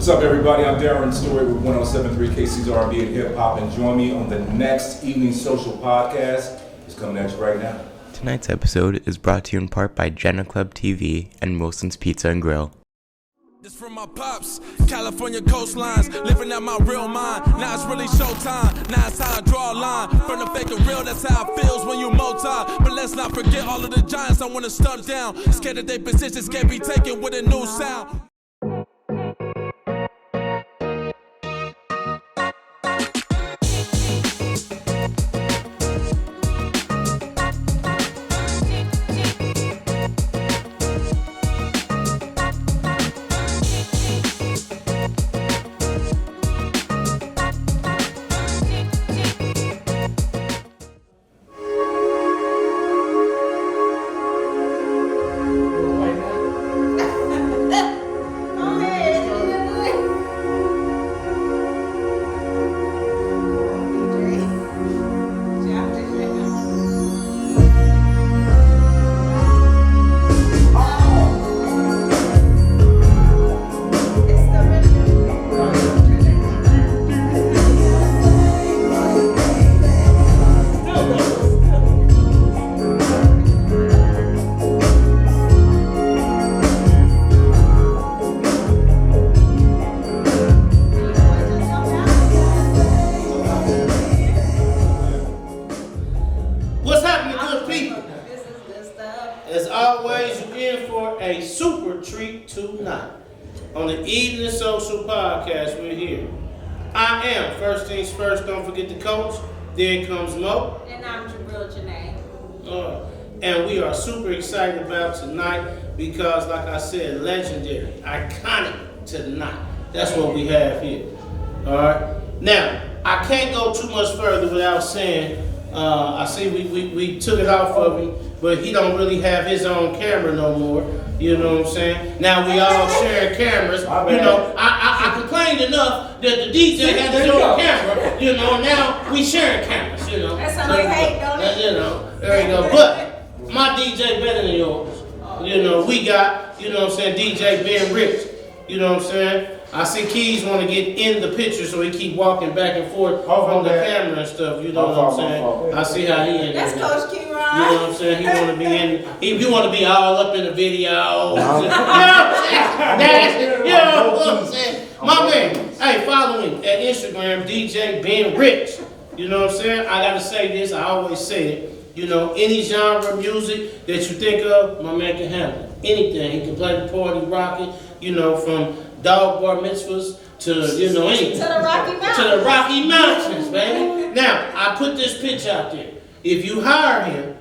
What's up, everybody? I'm Darron Story with 107.3 KC's R&B and Hip Hop, and join me on the next Evening Social podcast. It's coming at you right now. Tonight's episode is brought to you in part by Klub TV and Wilson's Pizza and Grill. This from my pops, California coastlines, living out my real mind. Now it's really showtime. Now it's how I draw a line. From the fake to real, that's how it feels when you multi. But let's not forget all of the giants I want to stunt down. Scared that their positions can't be taken with a new sound. On the Evening Social Podcast, we're here. I am, first things first, don't forget the coach. There comes Mo. And I'm Jabrelle, Jenee. And we are super excited about tonight because, like I said, legendary, iconic tonight. That's what we have here. All right. Now, I can't go too much further without saying, I see we took it off of him, but he don't really have his own camera no more. You know what I'm saying? Now we all sharing cameras. You know, I complained enough that the DJ had his own camera. You know, now we sharing cameras. You know, that's how they hate, don't it? You know, there you go. But my DJ better than yours. You know, we got, you know what I'm saying, DJ Ben Rich. You know what I'm saying? I see Keys want to get in the picture, so he keep walking back and forth from the camera and stuff. You know what I'm saying? I see how he in there. That's Coach Q, right? You know what I'm saying? He want to be in. He want to be all up in the video. You know what I'm saying? You know what I'm saying? My man, hey, follow me at Instagram, DJ Ben Rich. You know what I'm saying? I gotta say this. I always say it. You know, any genre of music that you think of, my man can handle it. Anything. He can play the party, rock it. You know, from dog bar mitzvahs to, you know, anything. To the Rocky Mountains. To the Rocky Mountains, baby. Now, I put this pitch out there. If you hire him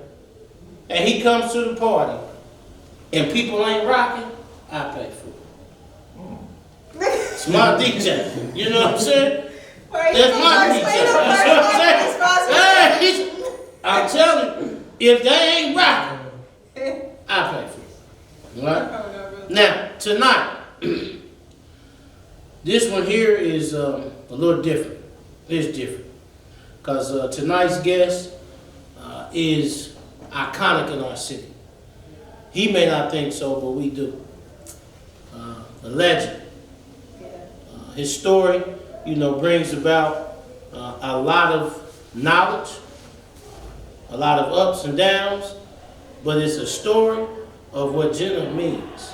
and he comes to the party and people ain't rocking, I pay for it. It's my DJ. You know what I'm saying? That's my DJ. You know what I'm saying? Hey, I'm telling you, if they ain't rocking, I pay for it. Right? Now, tonight, this one here is a little different. It's different. Because tonight's guest is iconic in our city. He may not think so, but we do. A legend. His story, you know, brings about a lot of knowledge, a lot of ups and downs, but it's a story of what Jenee means.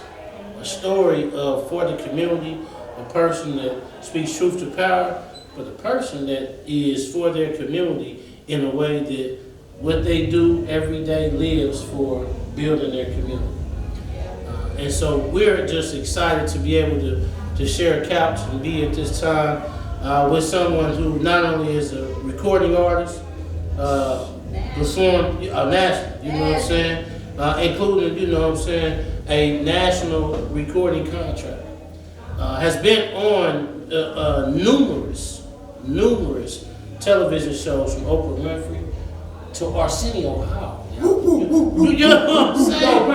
A story of for the community, a person that speaks truth to power, but a person that is for their community in a way that what they do every day lives for building their community. And so we're just excited to be able to share a couch and be at this time with someone who not only is a recording artist, perform national, you know what I'm saying, including, you know what I'm saying, a national recording contract. Has been on numerous television shows from Oprah Winfrey to Arsenio Hall. You know what I'm saying?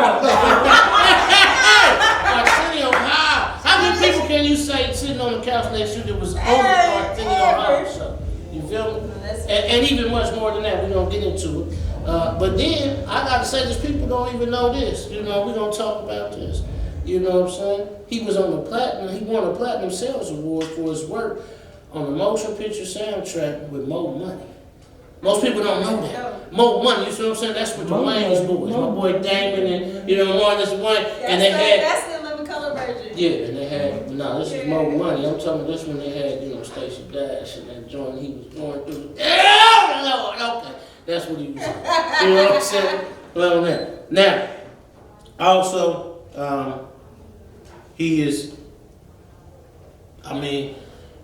Arsenio Hall. How many people can you say sitting on the couch next to you that was on the Arsenio Hall show? You feel me? And even much more than that, we're going to get into it. But then, I got to say this, people don't even know this. You know, we're going to talk about this. You know what I'm saying? He was on the platinum. He won a platinum sales award for his work on the motion picture soundtrack with Mo Money. Most people don't know that. Mo Money, you see what I'm saying? That's with the Wayne's boys. My boy Damon and, you know, Marcus Wayne. And they had... That's the living color version. Yeah, and they had... No, this is Mo Money. I'm talking about this when they had, you know, Stacey Dash and that joint he was going through. Oh, Lord, okay. That's what he was saying. You know what I'm saying? Well, now, also, he is,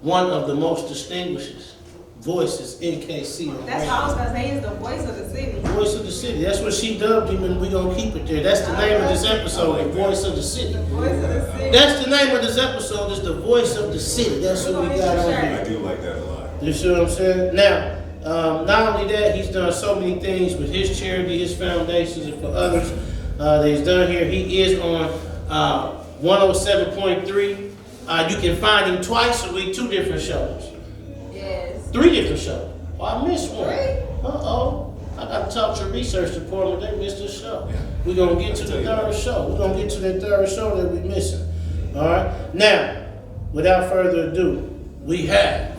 one of the most distinguished voices in KC. That's all I was gonna say. He's the voice of the city. Voice of the city. That's what she dubbed him, and we're gonna keep it there. That's the name of this episode, the Voice of the City. Voice of the city. That's the name of this episode, is the Voice of the City. That's what we got on here. I do like that a lot. You see what I'm saying? Now, not only that, he's done so many things with his charity, his foundations, and for others that he's done here. He is on 107.3. You can find him twice a week, 2 different shows. Yes. 3 different shows. Oh, I missed one. 3? Uh-oh. I got to talk to the research department. They missed a show. We're going to get to the 3rd show. We're going to get to that 3rd show that we're missing. All right? Now, without further ado, we have,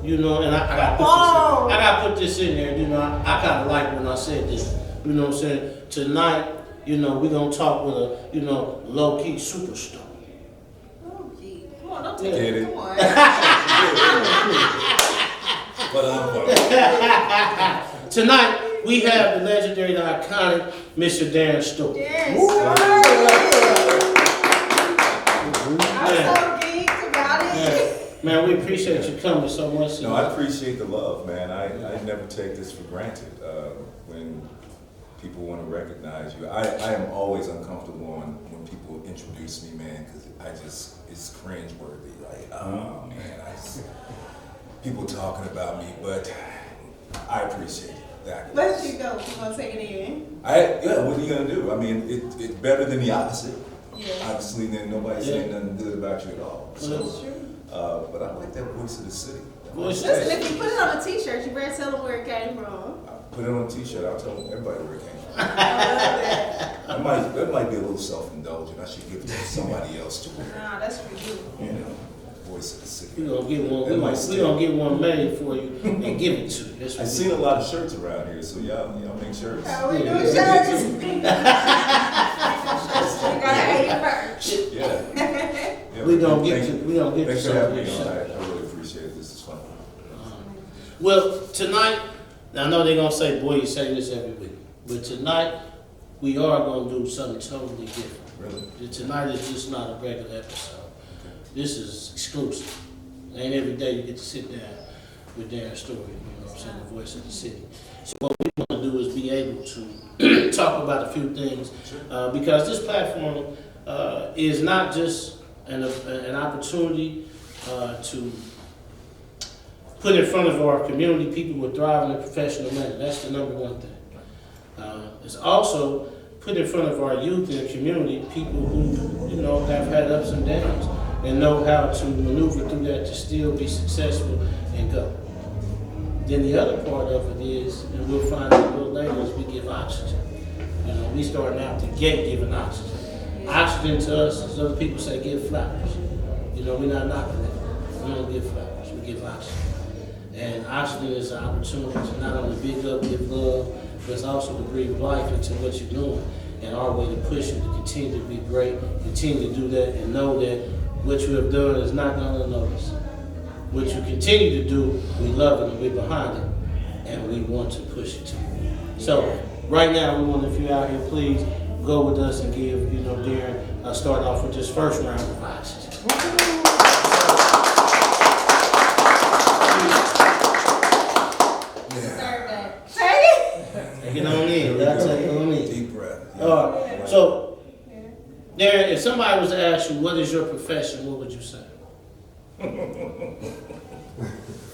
you know, and I got to put this in there. You know, I kind of like when I said this. You know what I'm saying? Tonight, you know, we're going to talk with a, you know, low-key superstar. Oh, gee. Come on, don't take Get it. it. Come on. But Tonight, we have the legendary, the iconic Mr. Darron Story. Yes, sorry. I'm so geeked about it. Man, we appreciate you coming so much. no, I appreciate the love, man. I never take this for granted. When people want to recognize you, I am always uncomfortable when people introduce me, man, because it's cringeworthy. Like, oh man, people talking about me, but I appreciate that. Let you go. We're gonna take it in. Yeah, what are you gonna do? I mean, it's better than the opposite. Yeah. Obviously, then nobody's saying nothing good about you at all. That's true. But I like that voice of the city. Voice of Listen, if you put it on a t-shirt, you better tell them where it came from. Put it on a t-shirt, I'll tell everybody where it came from. I love that. That might be a little self-indulgent. I should give it to somebody else to wear. Nah, that's for you. You know, voice of the city. We're gonna get one. That might We're stick. gonna get one made for you and give it to you. That's what I've seen a lot of shirts around here, so y'all make shirts. How we doing shirts? You gotta hate it first. Yeah. We gonna get to Thanks for some of having me this on. stuff. I really appreciate it. This is fun. Well, tonight, I know they're gonna say, "Boy, you say this every week," but tonight we are gonna do something totally different. Really? Tonight is just not a regular episode. This is exclusive. Ain't every day you get to sit down with Darron Story, you know what I'm saying, the voice of the city. So what we want to do is be able to talk about a few things, because this platform is not just an opportunity to put in front of our community people who are thriving in a professional manner. That's the number one thing. It's also put in front of our youth and community people who, you know, have had ups and downs and know how to maneuver through that to still be successful and go. Then the other part of it is, and we'll find out a little later, is we give oxygen. You know, we starting out the gate giving oxygen. Oxygen to us, as other people say, give flowers. You know, we're not knocking that. We don't give flowers, we give oxygen. And oxygen is an opportunity to not only big up, give love, but it's also to breathe life into what you're doing. And our way to push you to continue to be great, continue to do that, and know that what you have done is not going to notice. What you continue to do, we love it and we're behind it, and we want to push it to you. So, right now, we want, if you're out here, please go with us and give, you know, Darron, start off with this first round of oxygen. Serve that. Take it. Take it on in. Y'all take it on in. Deep breath. All right. So, Darron, if somebody was to ask you, what is your profession, what would you say?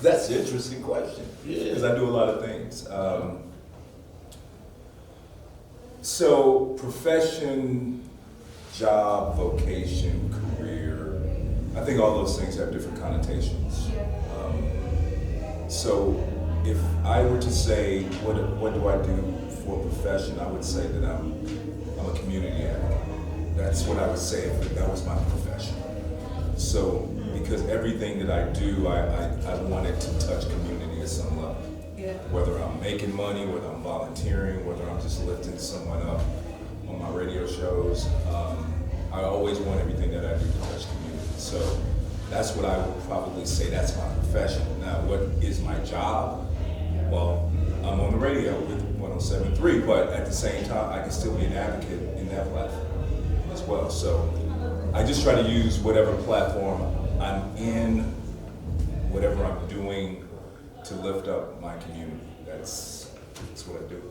That's an interesting question. Yeah. Because I do a lot of things. So, profession, job, vocation, career, I think all those things have different connotations. So, if I were to say, what do I do for a profession, I would say that I'm a community advocate. That's what I would say if that was my profession. So, because everything that I do, I want it to touch community at some level. Yeah. Whether I'm making money, whether I'm volunteering, whether I'm just lifting someone up on my radio shows, I always want everything that I do to touch community. So that's what I would probably say that's my profession. Now, what is my job? Well, I'm on the radio with 107.3, but at the same time, I can still be an advocate in that platform as well. So I just try to use whatever platform I'm in, whatever I'm doing to lift up my community. That's what I do.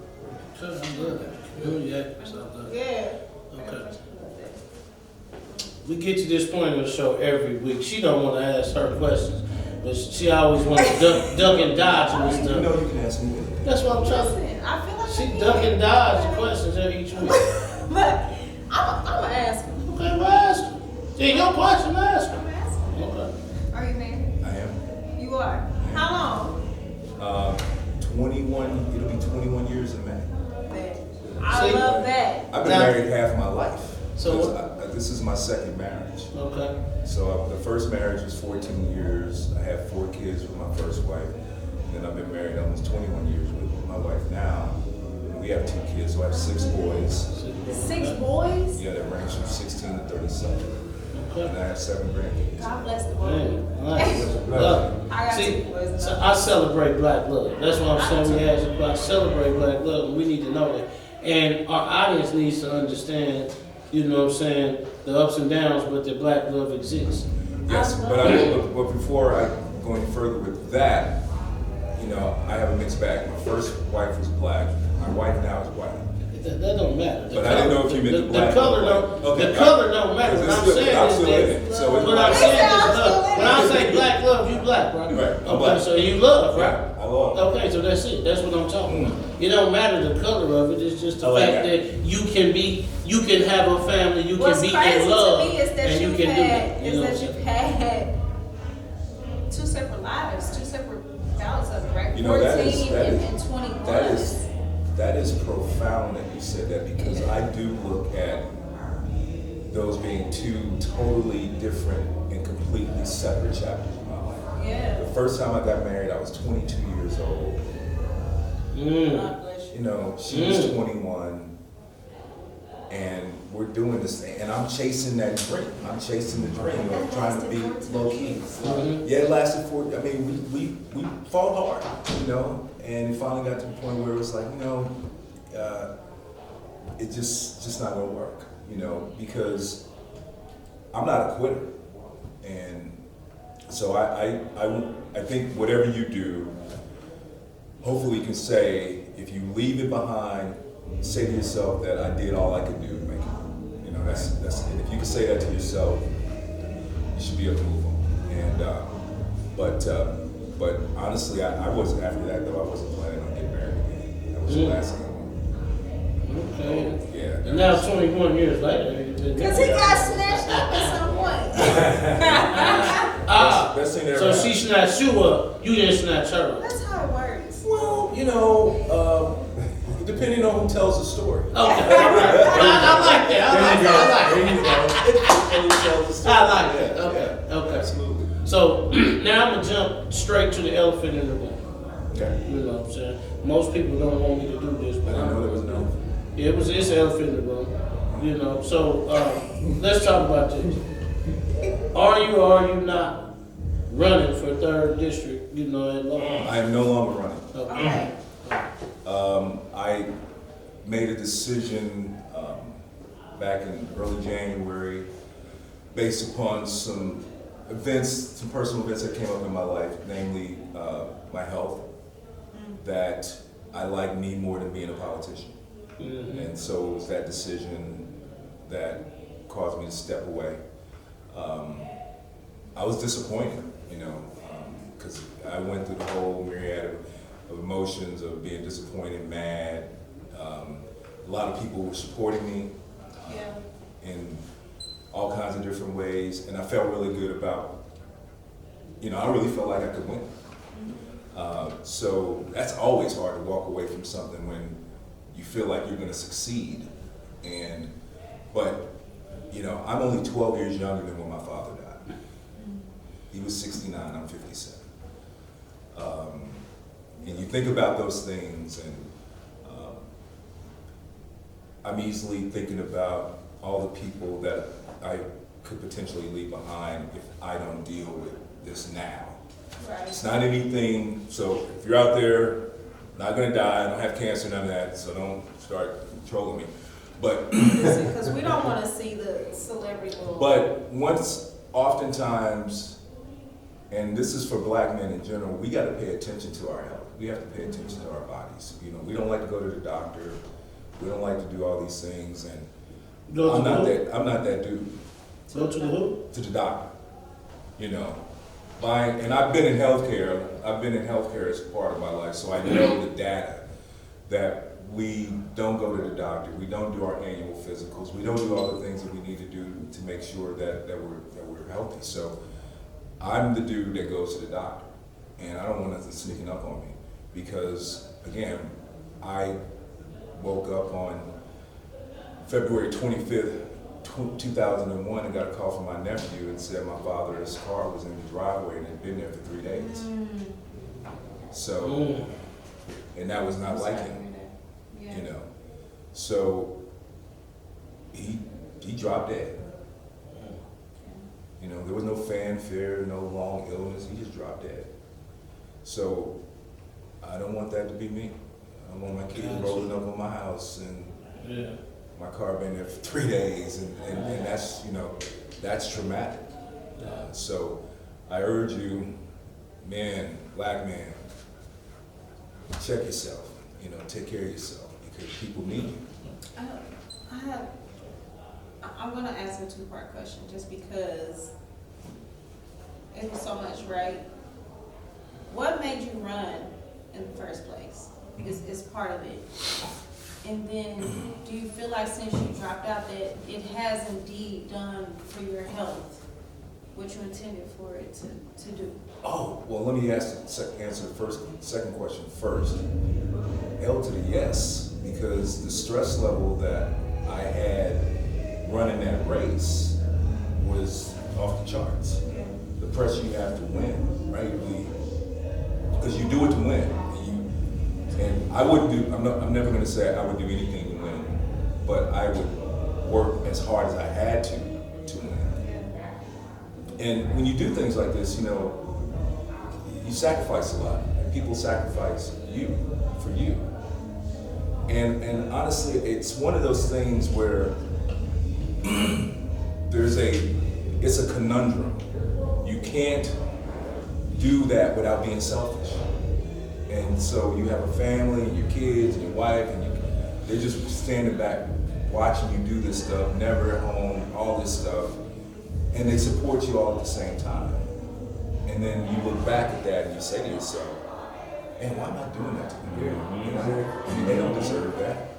Sure, I'm good. Community activist, I'm good. Yeah. Okay. We get to this point in the show every week. She don't want to ask her questions, but she always wants to duck and dodge and You stuff. know you can ask me anything. That's what I'm trying to. Listen, I feel like She duck and dodge questions every each week. But I'm gonna ask him. Okay, well ask her. See, your question, ask I'm her. asking him. Okay. Are you married? I am. You are. How long? 21, it'll be 21 years in May. I See? love that. I've been Now- married half my life. So Because what- this is my second marriage. Okay. So the first marriage was 14 years. I had 4 kids with my first wife. And then I've been married almost 21 years with my wife now. And we have 2 kids, so I have 6 boys. 6 boys? Yeah, that range from 16 to 37. Okay. And I have 7 grandkids. God bless the boy. Man, I like it. Love it. I got See, 2 boys. so I celebrate black love. That's what I'm saying. We ask about celebrate black love, and we need to know that. And our audience needs to understand, you know what I'm saying, the ups and downs, but that black love exists. Yes, but before I go any further with that, you know, I have a mixed bag. My first wife was black. My wife now is white. That don't matter. But I didn't know if you meant the black The color or don't. white. Okay, The color don't matter. What I'm saying I'm is still in that. it. So it's What I'm black. saying is I'm still love. in When I it. say black love, you black, right? Right, I'm Okay, black. so you love, right? I love. Okay, so that's it. That's what I'm talking about. It don't matter the color of it. It's just the I like fact that. that you can have a family, you What's can be crazy in love, to me is that and you you've can do had, that. You know what I'm you've saying? had 2 separate lives, 2 separate bouts of it, right? You know, that 14 is- and 21. That is profound that you said that, because I do look at those being 2 totally different and completely separate chapters of my life. Yeah. The first time I got married, I was 22 years old. God bless you. You know, she was 21, and we're doing this thing, and I'm chasing that dream. I'm chasing the dream of trying to be low key. Yeah, it lasted 4. I mean, we fought hard, you know, and it finally got to the point where it was like, you know, it just not gonna work, you know, because I'm not a quitter, and so I think whatever you do, hopefully you can say, if you leave it behind, say to yourself that I did all I could do to make it. You know, that's it. If you can say that to yourself, you should be able to move on. And but honestly, I wasn't, after that though, I wasn't planning on getting married again. That was the last thing I wanted. Okay. Yeah. And now 21 years later, you've been Because he got snatched up at some point. Best thing that ever So happened. she snatched you up, you didn't snatch her up. That's how it works. Well, you know, depending on who tells the story. Okay, all right. I like that. I like that. There you go. Depending on who tells the story. I like that. Yeah, Okay, yeah, okay. Absolutely. So now I'm gonna jump straight to the elephant in the room. Okay. You know what I'm saying? Most people don't want me to do this, I but didn't know there was no. yeah, it's an elephant in the room. You know, so let's talk about this. Are you or are you not running for 3rd district? You know, at Loeher? I am no longer running. Okay. I made a decision back in early January based upon some events, some personal events that came up in my life, namely my health, that I need more than being a politician. Mm-hmm. And so it was that decision that caused me to step away. I was disappointed, you know, because I went through the whole myriad of emotions of being disappointed, mad. A lot of people were supporting me in all kinds of different ways, and I felt really good about, you know, I really felt like I could win. So that's always hard to walk away from something when you feel like you're going to succeed. But you know, I'm only 12 years younger than when my father died. He was 69, I'm 57. And you think about those things, and I'm easily thinking about all the people that I could potentially leave behind if I don't deal with this now. Right. It's not anything, so if you're out there, not gonna die, I don't have cancer, none of that, so don't start trolling me. But Because we don't want to see the celebrity world. But oftentimes, and this is for black men in general, we got to pay attention to our health. We have to pay attention to our bodies. You know, we don't like to go to the doctor. We don't like to do all these things, and I'm not that dude. Go to the who? To the doctor. You know, and I've been in healthcare. I've been in healthcare as part of my life, so I know the data that we don't go to the doctor. We don't do our annual physicals. We don't do all the things that we need to do to make sure that we're healthy. So I'm the dude that goes to the doctor, and I don't want nothing sneaking up on me, because again, I woke up on February 25th, 2001, and got a call from my nephew and said my father's car was in the driveway and had been there for 3 days. So, and that was not like him. You know, so he dropped dead. You know, there was no fanfare, no long illness. He just dropped dead. So I don't want that to be me. I don't want my kids rolling up on my house and my car being there for 3 days, and that's, you know, that's traumatic. So I urge you, man, black man, check yourself. You know, take care of yourself. People need you. I'm going to ask a two-part question just because it was so much, right? What made you run in the first place? Because it's part of it. And then do you feel like since you dropped out that it has indeed done for your health what you intended for it to do? Oh, well, let me answer the second question first. Hell to the yes. Because the stress level that I had running that race was off the charts. The pressure you have to win, right? Because you do it to win. And I wouldn't do, I'm never gonna say I would do anything to win, but I would work as hard as I had to win. And when you do things like this, you know, you sacrifice a lot. And people sacrifice you for you. And honestly, it's one of those things where it's a conundrum. You can't do that without being selfish. And so you have a family, and your kids, and your wife, and they're just standing back watching you do this stuff, never at home, all this stuff, and they support you all at the same time. And then you look back at that and you say to yourself, man, why am I doing that to them? You know, I mean, they don't deserve that.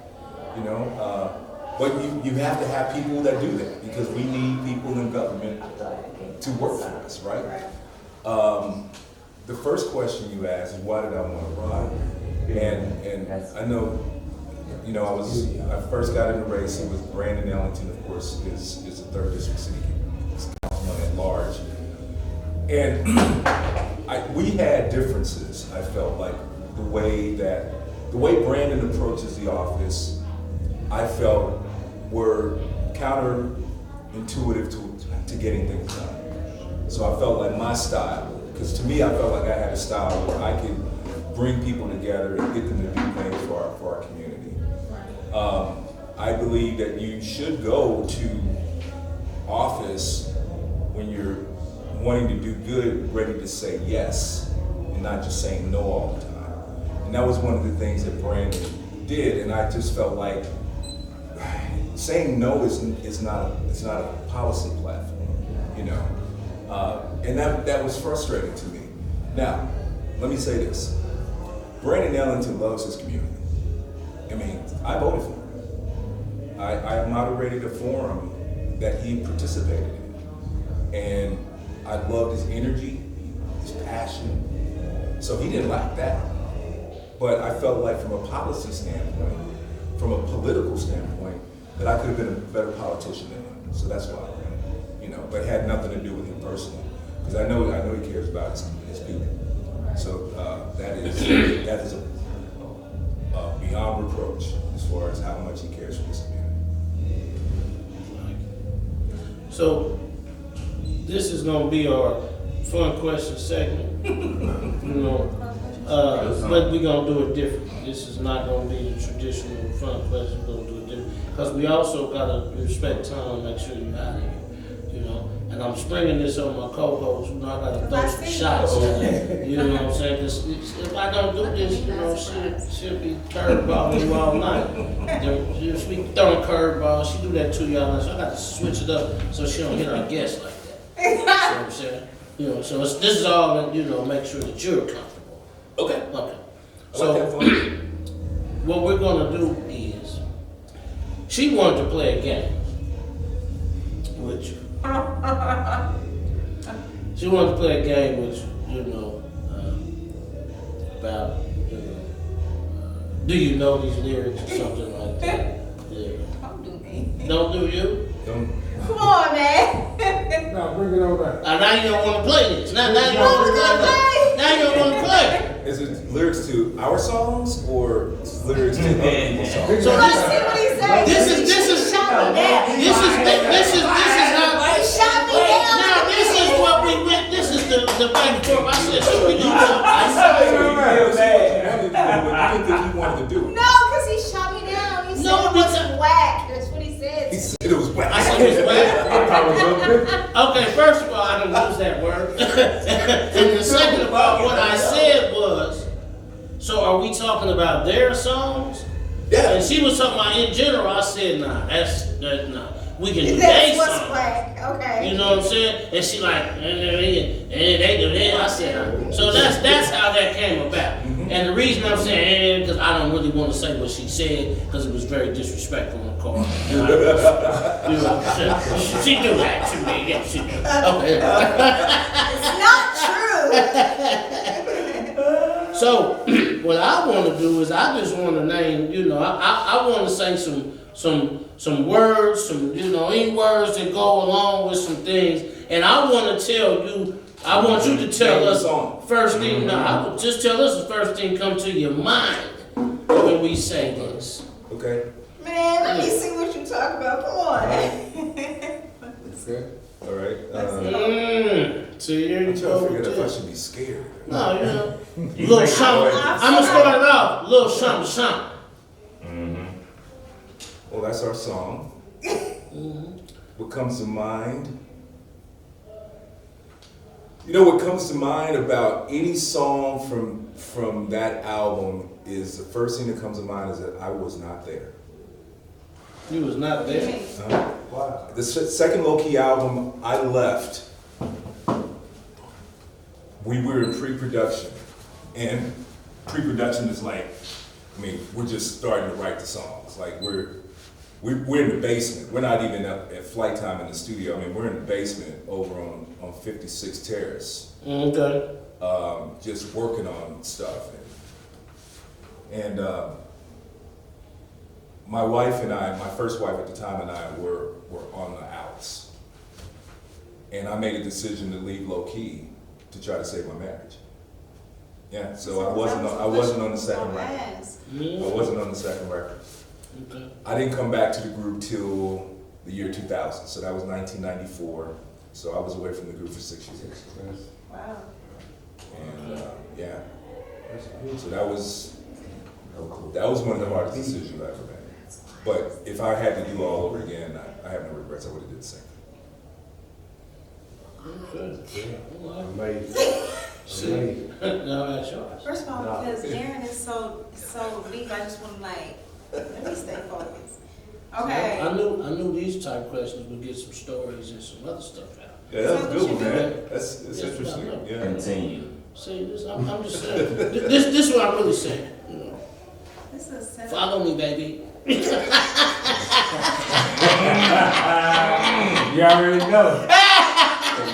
You know, but you have to have people that do that, because we need people in government to work for us, right? The first question you asked is, why did I want to run? And I know, you know, I first got in the race. It was Brandon Ellington, of course, is the 3rd District City Councilman at large. And we had differences, I felt like. The way Brandon approaches the office, I felt were counterintuitive to getting things done. So I felt like my style, because to me I felt like I had a style where I could bring people together and get them to do things for our community. I believe that you should go to office when you're wanting to do good, ready to say yes, and not just saying no all the time. And that was one of the things that Brandon did, and I just felt like saying no is not a policy platform, you know. And that was frustrating to me. Now, let me say this. Brandon Ellington loves his community. I mean, I voted for him. I moderated a forum that he participated in. And I loved his energy, his passion. So he didn't lack that. But I felt like from a policy standpoint, from a political standpoint, that I could have been a better politician than him. So that's why, but it had nothing to do with him personally, because I know he cares about his people. So that is a beyond reproach as far as how much he cares for this community. So this is gonna be our fun question segment. But we're gonna do it different. This is not gonna be the traditional fun question. We're gonna do it different because we also gotta respect time and make sure you're out of here. And I'm springing this on my co-host. I gotta throw some shots. You know what I'm saying? 'Cause if I don't do this, she'll be curveballing you all night. She'll be throwing curveballs. She do that to y'all night. So I got to switch it up so she don't hit our guests like that. You know what I'm saying? So this is all, make sure that you're comfortable. Okay. So what we're gonna do is, she wanted to play a game with you. She wanted to play a game with you, about, do you know these lyrics or something like that? Yeah. Don't do me. Don't do you? Don't. Come on, man. No, bring it over. Now you don't want to play this. Now you don't want to play. Now you don't want to play. Is it lyrics to our songs or lyrics to other people's songs? So Let's see what he said. This is shot me down. how. He shot me down. Now this is what we went. This is the back and forth. I said, should we go talk? I didn't think he wanted to do it. No, because he shot me down. He said it was whack. That's what he said. He said it was whack. I said it was whack. Okay, first of all, I didn't use that word. And the second of all, what I said was, so are we talking about their songs? Yeah. And she was talking about in general. I said, nah, that's nah. We can do That's their what's songs. whack. Okay. You know what I'm saying? And she like, and they do that. I said, so that's how that came about. And the reason I'm saying, because I don't really want to say what she said, because it was very disrespectful in the car. She do that to me. Yeah, she do. Okay. It's not true. So what I want to do is I just want to name, I want to say some words, any words that go along with some things, and I want to tell you. I want you to tell us first thing. No, I would just tell us the first thing come to your mind when we say this. Okay. Man, let me see what you talk about. Come on. Okay. All right. So here I'm you trying to go. figure out if I should be scared. No, little something. I'm gonna start it off. Little something. Well, that's our song. What comes to mind? What comes to mind about any song from that album is the first thing that comes to mind is that I was not there. You was not there. Wow. The second low-key album, I left. We were in pre-production, and pre-production is we're just starting to write the songs. Like we're in the basement. We're not even at flight time in the studio. We're in the basement over on 56 Terrace. Okay. Just working on stuff. And my wife and I, my first wife at the time and I were on the outs. And I made a decision to leave low key to try to save my marriage. Yeah, so I wasn't on the second record. I wasn't on the second record. Okay. I didn't come back to the group till the year 2000, so that was 1994. So I was away from the group for 6 years. Wow. And so that was one of the hardest decisions I ever made. But if I had to do all over again, I have no regrets. I would have did the same thing. No, that's yours. First of all, because Darron is so weak, I just want to let me stay focused. Okay. I knew these type questions would get some stories and some other stuff out. Yeah, that's a good one, man. That's interesting. Yeah. Continue. See, I'm just saying. This is what I'm really saying. This is Follow me, baby. You already know.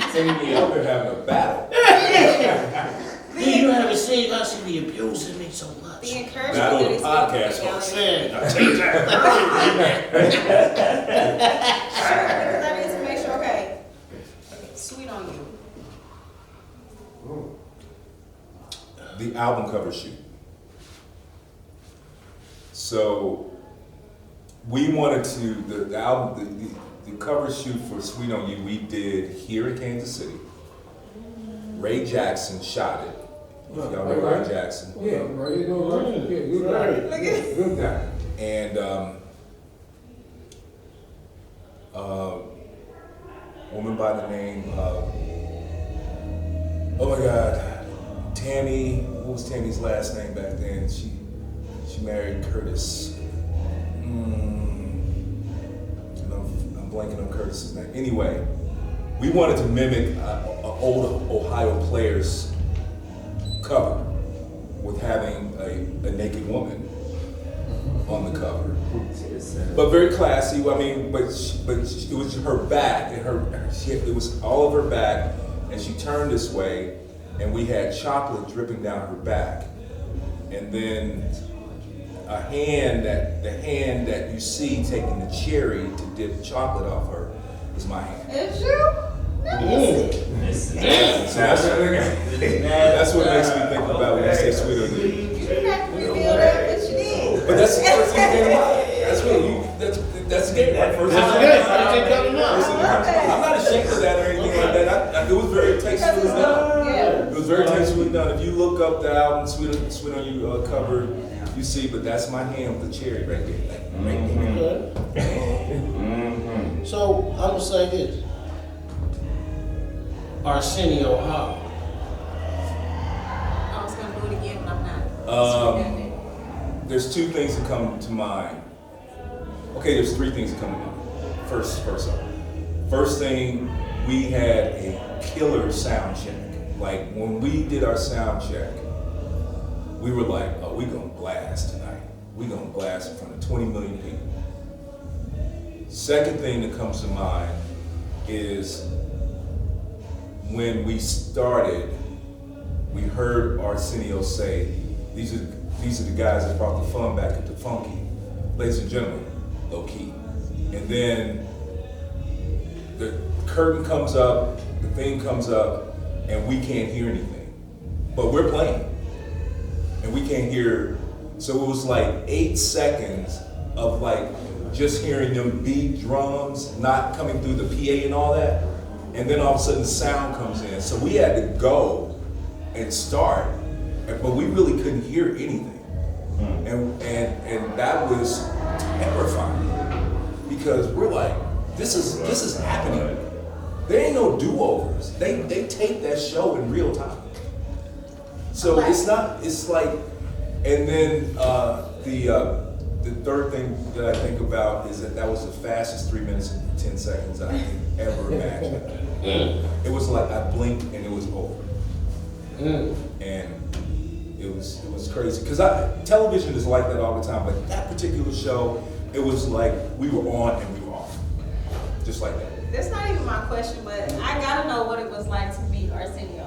Continue. Y'all been having a battle. You haven't seen should be abusing me so much. The encouragement Not on that the is podcast, given folks. to Man, Sure, because I need to make sure, okay, sweet on you. The album cover shoot. So we wanted to the album the cover shoot for Sweet on You we did here in Kansas City. Ray Jackson shot it. Y'all know Ray Jackson. Yeah, right. You know, right. Yeah, good guy. Good guy. And a woman by the name of, oh my God, Tammy. What was Tammy's last name back then? She married Curtis. I'm blanking on Curtis's name. Anyway, we wanted to mimic an old Ohio Players cover with having a naked woman on the cover, but very classy. I mean, but it was her back, and it was all of her back, and she turned this way, and we had chocolate dripping down her back, and then the hand that you see taking the cherry to dip chocolate off her is my hand. Is you? Let me see. So that's what makes me think about when you say Sweet on You. You didn't have to reveal that, but you did. But that's the first thing that came to mind. That's the game, right? First thing that came to mind. First thing that comes to mind. I'm not ashamed of that or anything like that. It was very tastefully done. Yeah. It was very tastefully done. If you look up the album Sweet on You cover, you see, but that's my hand with the cherry right there. So I'm gonna say this. Arsenio Hall. I was going to do it again, but I'm not. There's two things that come to mind. Okay, there's three things that come to mind. First off. First thing, we had a killer sound check. Like when we did our sound check, we were like, oh, we gonna blast tonight. We gonna blast in front of 20 million people. Second thing that comes to mind is when we started, we heard Arsenio say, these are the guys that brought the fun back into funky. Ladies and gentlemen, low key. And then the curtain comes up, the thing comes up, and we can't hear anything. But we're playing. And we can't hear, so it was like 8 seconds of like just hearing them beat drums, not coming through the PA and all that. And then all of a sudden sound comes in. So we had to go and start, but we really couldn't hear anything. And that was terrifying because we're like, this is happening. There ain't no do-overs. They tape that show in real time. So it's like, and then the third thing that I think about is that was the fastest 3 minutes and 10 seconds I could ever imagine. It was like I blinked and it was over. And it was crazy. Because television is like that all the time, but that particular show, it was like we were on and we were off. Just like that. That's not even my question, but I gotta know what it was like to meet Arsenio.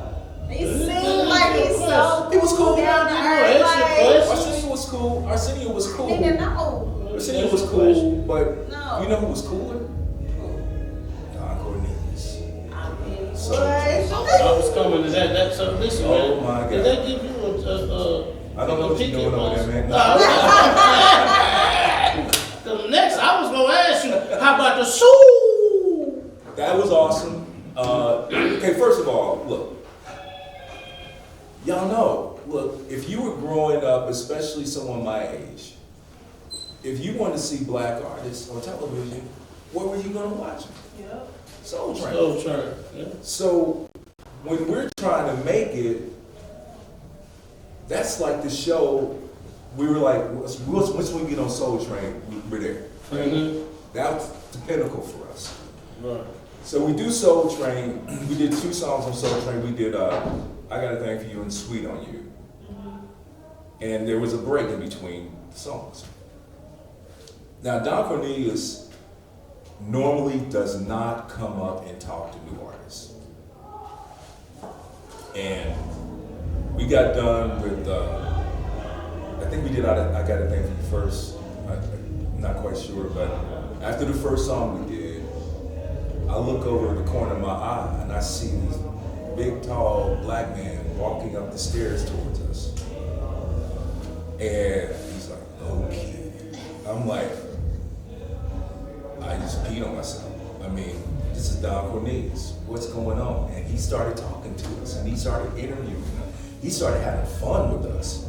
He seemed like he's so It was cool. down to earth. Arsenio was cool. Arsenio was cool. Nigga, no. Arsenio was cool, but No. you know who was cooler? Don Cornelius. I mean, So- what? I was coming to that. So listen, Oh man. my Did God. that give you I don't know what you're doing over there, man. The next, I was gonna ask you, how about the shoe? That was awesome. Okay, first of all, look. Y'all know, look, if you were growing up, especially someone my age, if you wanted to see black artists on television, where were you gonna watch them? Yep. Soul Train. Soul Train. Yeah. So when we're trying to make it, that's like the show. We were like, once we get on Soul Train, we're there. Mm-hmm. That's the pinnacle for us. Right. So we do Soul Train. We did 2 songs on Soul Train. We did I Got a Thing for You and Sweet on You. And there was a break in between the songs. Now, Don Cornelius normally does not come up and talk to new artists. we got done with, I think we did I Got a Thing for You first. I'm not quite sure, but after the first song we did, I look over the corner of my eye and I see this big, tall black man walking up the stairs towards us. And he's like, okay. I'm like, I just peed on myself. I mean, this is Don Cornelius. What's going on? And he started talking to us and he started interviewing us. He started having fun with us,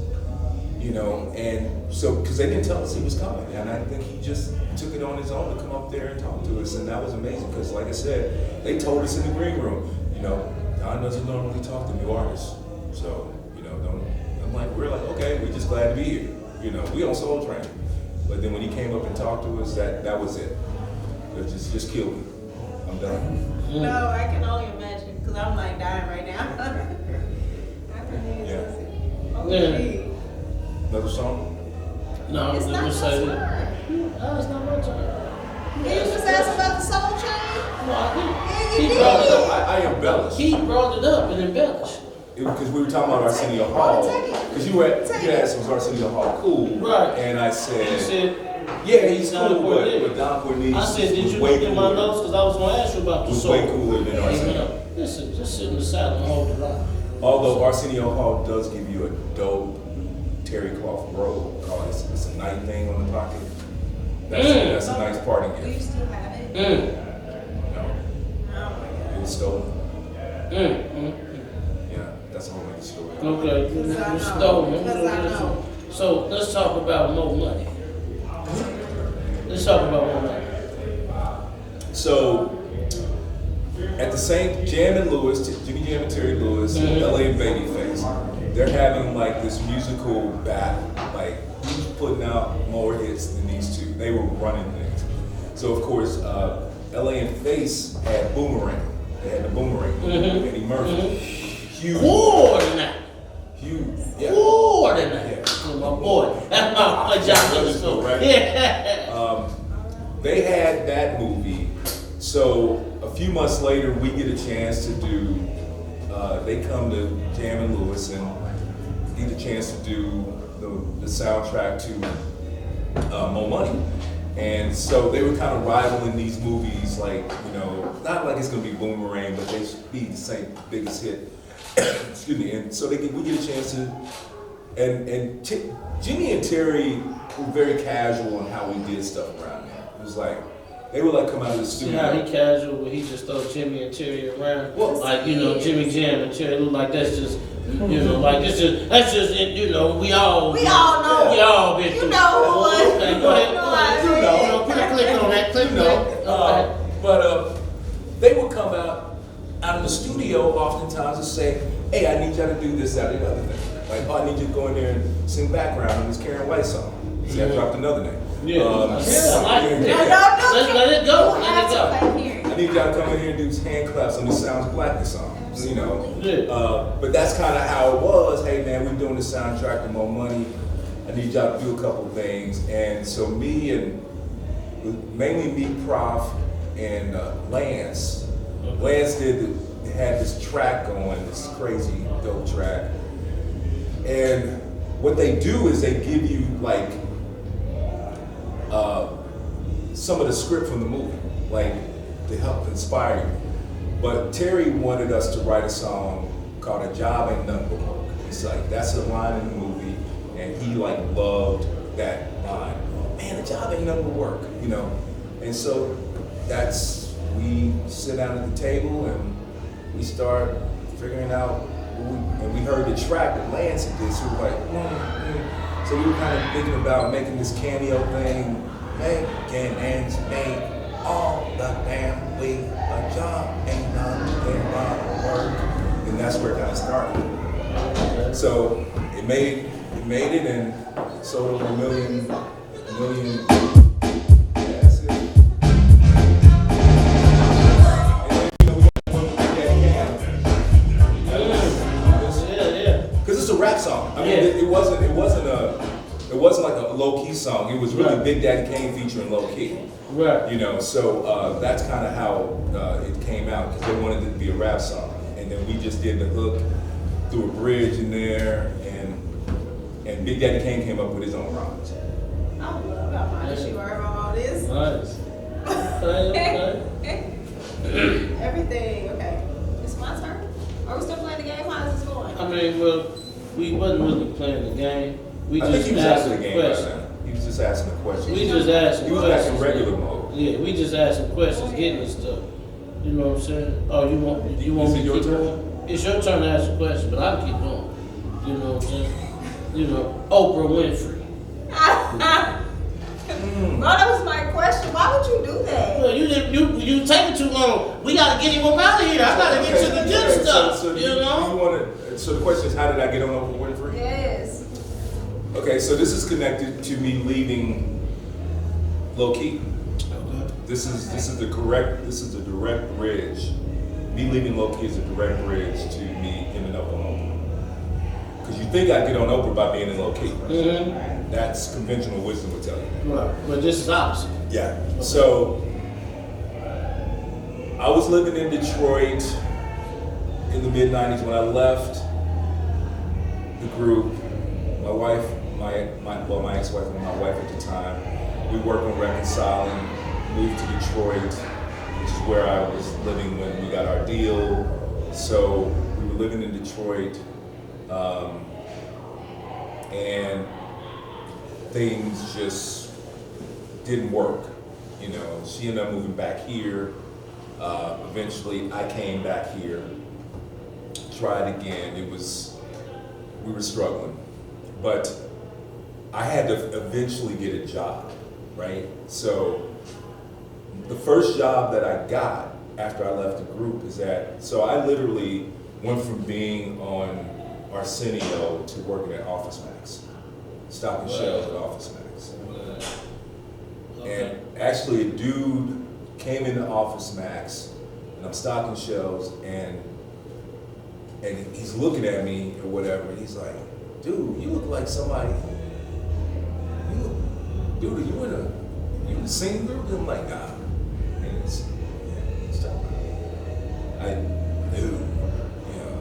you know, and so, because they didn't tell us he was coming. And I think he just took it on his own to come up there and talk to us. And that was amazing because, like I said, they told us in the green room, you know, Don doesn't normally talk to new artists. So, you know, we're like, okay, we're just glad to be here. You know, we on Soul Train. But then when he came up and talked to us, that was it. It just killed me. I'm done. No, I can only imagine because I'm like dying right now. Yeah. Another song? No, It's not let me your say turn. that. No, it's not my turn. Did you just ask about the Soul Train? No, he did. brought it up. I embellished. He brought it up and embellished. Because we were talking about Arsenio Hall. Because you asked, was Arsenio Hall cool? Right. And I He said, said, yeah, he's Don cool, Cornelius. but Don Cornelius I said, did was you way look at my cooler. notes? Because I was going to ask you about the Was soul. way cooler than Arsenio. Listen, just sit in the side and hold the line. Although Arsenio Hall does give you a dope terry cloth robe called it's a night thing on the pocket. That's a nice party Do you gift. still have it? No, Oh my God. it was stolen. Yeah, that's a whole other story. Okay, Because I you know. stole it. Because I know. So let's talk about more money. Let's talk about more money. So, at the same, Jam and Lewis, Jimmy Jam and Terry Lewis, LA and Babyface, they're having like this musical battle. Like, who's putting out more hits than these two? They were running things. So, of course, LA and Face had Boomerang. They had the Boomerang, Eddie Murphy. Huge. More than that. Huge. Yeah. More than that. Yeah. Oh, my boy. That's my John Story. Right? Yeah. They had that movie. So a few months later, we get a chance to do. They come to Jam and Lewis and get a chance to do the soundtrack to More Money. And so they were kind of rivaling these movies, like, you know, not like it's gonna be Boomerang, but they should be the same biggest hit. Excuse me. And so we get a chance to, and Jimmy and Terry were very casual on how we did stuff around there. It was like, they would like come out of the See studio. how he casual, but he just throw Jimmy and Terry around. Well, like, you know, Jimmy Jam and Terry look like that's just, you know, like that's just, you know, we all know. We all been You through. know who was. Okay, go ahead. You know, You know, put a click on that. Click, You know, click. Okay. but they would come out of the studio oftentimes and say, hey, I need y'all to do this, that, and the other thing. Like, oh, I need you to go in there and sing background on this Karen White song. See, I dropped another name. Yeah. I like it. yeah. Let's let it go. You Let have it go. to play here. I need y'all to come in here and do hand claps on the Sounds Blackness song. You know, Yeah. but that's kind of how it was. Hey man, we're doing the soundtrack to More Money. I need y'all to do a couple things. And so mainly me, Prof, and Lance. Lance had this track going, this crazy dope track. And what they do is they give you like some of the script from the movie, like to help inspire you. But Terry wanted us to write a song called "A Job Ain't Nothing But Work." It's like that's a line in the movie, and he like loved that line. Man, a job ain't nothing but work, you know. And so we sit down at the table and we start figuring out. And we heard the track that Lance had did, so we were like, So we were kind of thinking about making this cameo thing, making ends meet all the damn week. A job ain't nothing but work. And that's where it kind of started. So it made it and sold over a million. Yeah, that's it. Because it's a rap song. I mean, it wasn't like a low key song. It was really Big Daddy Kane featuring Low Key. Right. You know, so that's kind of how it came out because they wanted it to be a rap song, and then we just did the hook threw a bridge in there, and Big Daddy Kane came up with his own rhymes. I love how honest you are about all this. Nice. Okay. Everything, okay. It's my turn. Are we still playing the game? How is this going? I mean, well, we wasn't really playing the game. We I think just he was asking asking the game right questions. now. He was just asking a question. We just asking He was back in questions. regular mode. Yeah, we just asking questions, getting the stuff. You know what I'm saying? Oh, you want Is me it to your keep turn? going? It's your turn to ask a question, but I'll keep going. You know what I'm saying? You know, Oprah Winfrey. Bro, that was my question. Why would you do that? Well, you taking too long. We gotta get him up out of here. I gotta get to the good stuff. So you know? So the question is, how did I get on Oprah Winfrey? Yes. Okay, so this is connected to me leaving low key. This is the direct bridge. Me leaving low key is a direct bridge to me ending up on Oprah. Because you think I'd get on Oprah by being in low key, right? Mm-hmm. That's conventional wisdom would tell you. Right. But this is opposite. Yeah. So I was living in Detroit in the mid '90s when I left the group. My wife, my ex-wife and my wife at the time, we worked on reconciling. Moved to Detroit, which is where I was living when we got our deal. So we were living in Detroit, and things just didn't work. You know, she ended up moving back here. Eventually, I came back here, tried again. We were struggling, but I had to eventually get a job, right? So the first job that I got after I left the group is so I literally went from being on Arsenio to working at Office Max, stocking shelves at Office Max. And actually a dude came into Office Max, and I'm stocking shelves, and he's looking at me or whatever, he's like, dude, you look like somebody, you in a singing group? And I'm like, nah. I knew, you know.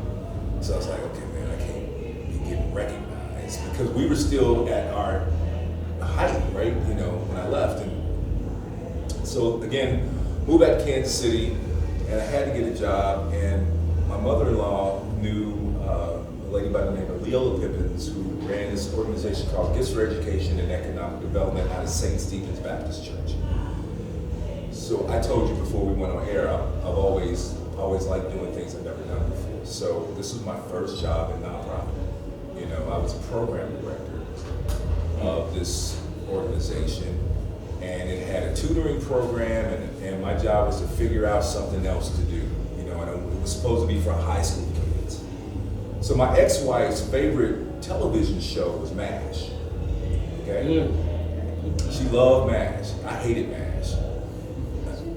So I was like, okay, man, I can't be getting recognized because we were still at our height, right? You know, when I left. And so again, moved back to Kansas City, and I had to get a job. And my mother-in-law knew a lady by the name of Leola Pippins, who ran this organization called Gifts for Education and Economic Development out of St. Stephen's Baptist Church. So I told you before we went on air, I've always liked doing things I've never done before. So this was my first job in nonprofit. You know, I was a program director of this organization, and it had a tutoring program, and my job was to figure out something else to do. You know, and it was supposed to be for high school kids. So my ex-wife's favorite television show was MASH. Okay? She loved MASH. I hated MASH.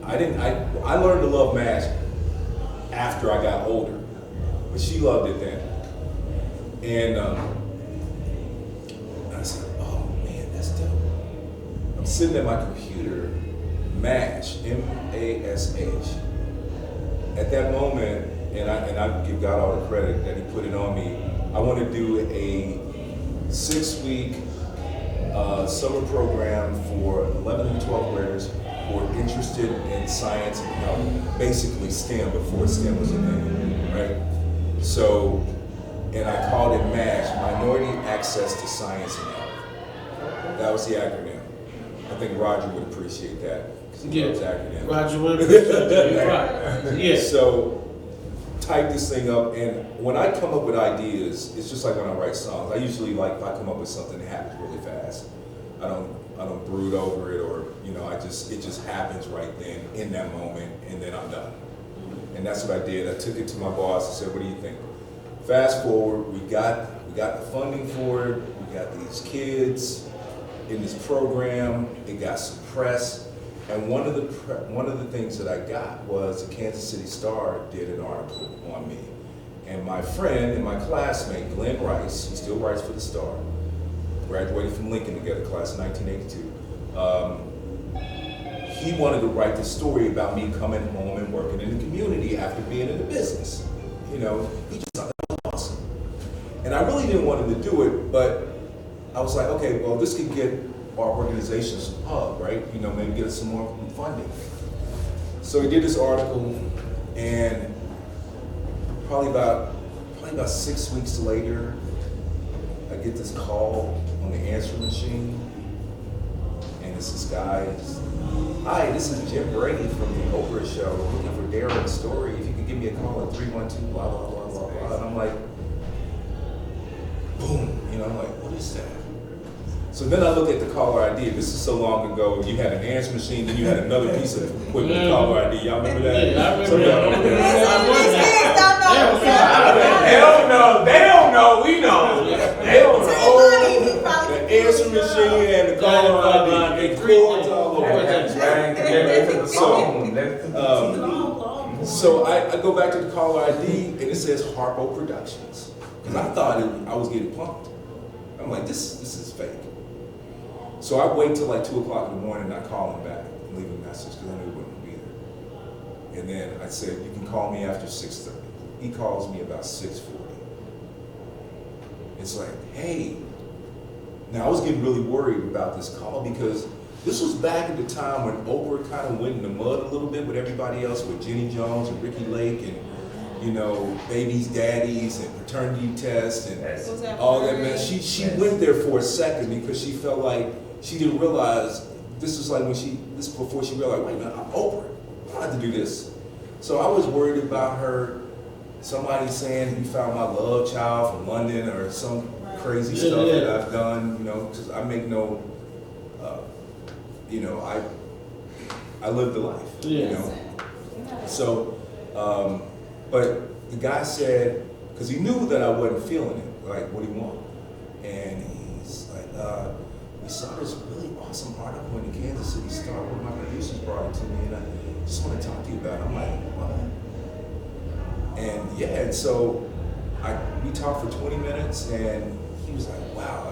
I learned to love MASH after I got older, but she loved it then. And I said, oh man, that's dope. I'm sitting at my computer, MASH, M-A-S-H. At that moment, and I give God all the credit that he put it on me, I want to do a 6-week summer program for 11 and 12 graders who are interested in science and health, basically STEM before STEM was a thing, right? So, and I called it MASH, Minority Access to Science and Health. That was the acronym. I think Roger would appreciate that, because he loves acronyms. Roger would appreciate that. Right. Yeah. So, type this thing up, and when I come up with ideas, it's just like when I write songs. I usually like, if I come up with something that happens really fast, I don't brood over it, or it just happens right then in that moment, and then I'm done. And that's what I did. I took it to my boss and said, "What do you think?" Fast forward, we got the funding for it. We got these kids in this program. It got suppressed, and one of the things that I got was the Kansas City Star did an article on me, and my friend and my classmate Glenn Rice, who still writes for the Star, graduated from Lincoln together, class of 1982. He wanted to write the story about me coming home and working in the community after being in the business. You know, he just thought that was awesome. And I really didn't want him to do it, but I was like, okay, well, this could get our organization some pub, right? You know, maybe get us some more funding. So he did this article, and probably about 6 weeks later, I get this call on the answering machine, and it's this guy. Hi, this is Jabrelle from the Oprah show, looking for Darron Story. If you could give me a call at 312 blah blah blah blah blah. And I'm like, boom, you know, I'm like, what is that? So then I look at the caller ID. This is so long ago. You had an answer machine, then you had another piece of equipment, caller ID. Y'all remember that? Yeah, I remember So that. They don't know. They don't know. We know. They don't know. The answer machine and the caller ID. It cords all over. So I go back to the caller ID, and it says Harpo Productions. Because I thought I was getting punked. I'm like, this is fake. So I wait till like 2 o'clock in the morning and I call him back and leave a message because I knew he wouldn't be there. And then I said, you can call me after 6:30. He calls me about 6:40. It's like, hey. Now I was getting really worried about this call because this was back at the time when Oprah kind of went in the mud a little bit with everybody else, with Jenny Jones and Ricky Lake and, you know, babies, daddies, and paternity tests and all that mess. She went there for a second because she felt like she didn't realize this was like before she realized, wait a minute, I'm Oprah. I don't have to do this. So I was worried about her, somebody saying you found my love child from London or some crazy stuff that I've done, you know, because I make no, you know, I live the life, you know. So, but the guy said, because he knew that I wasn't feeling it, like what he wanted. And he's like, we saw this really awesome article in the Kansas City Star. One of my producers brought it to me, and I just want to talk to you about it. I'm like, what? And yeah, and so we talked for 20 minutes, and he was like, wow,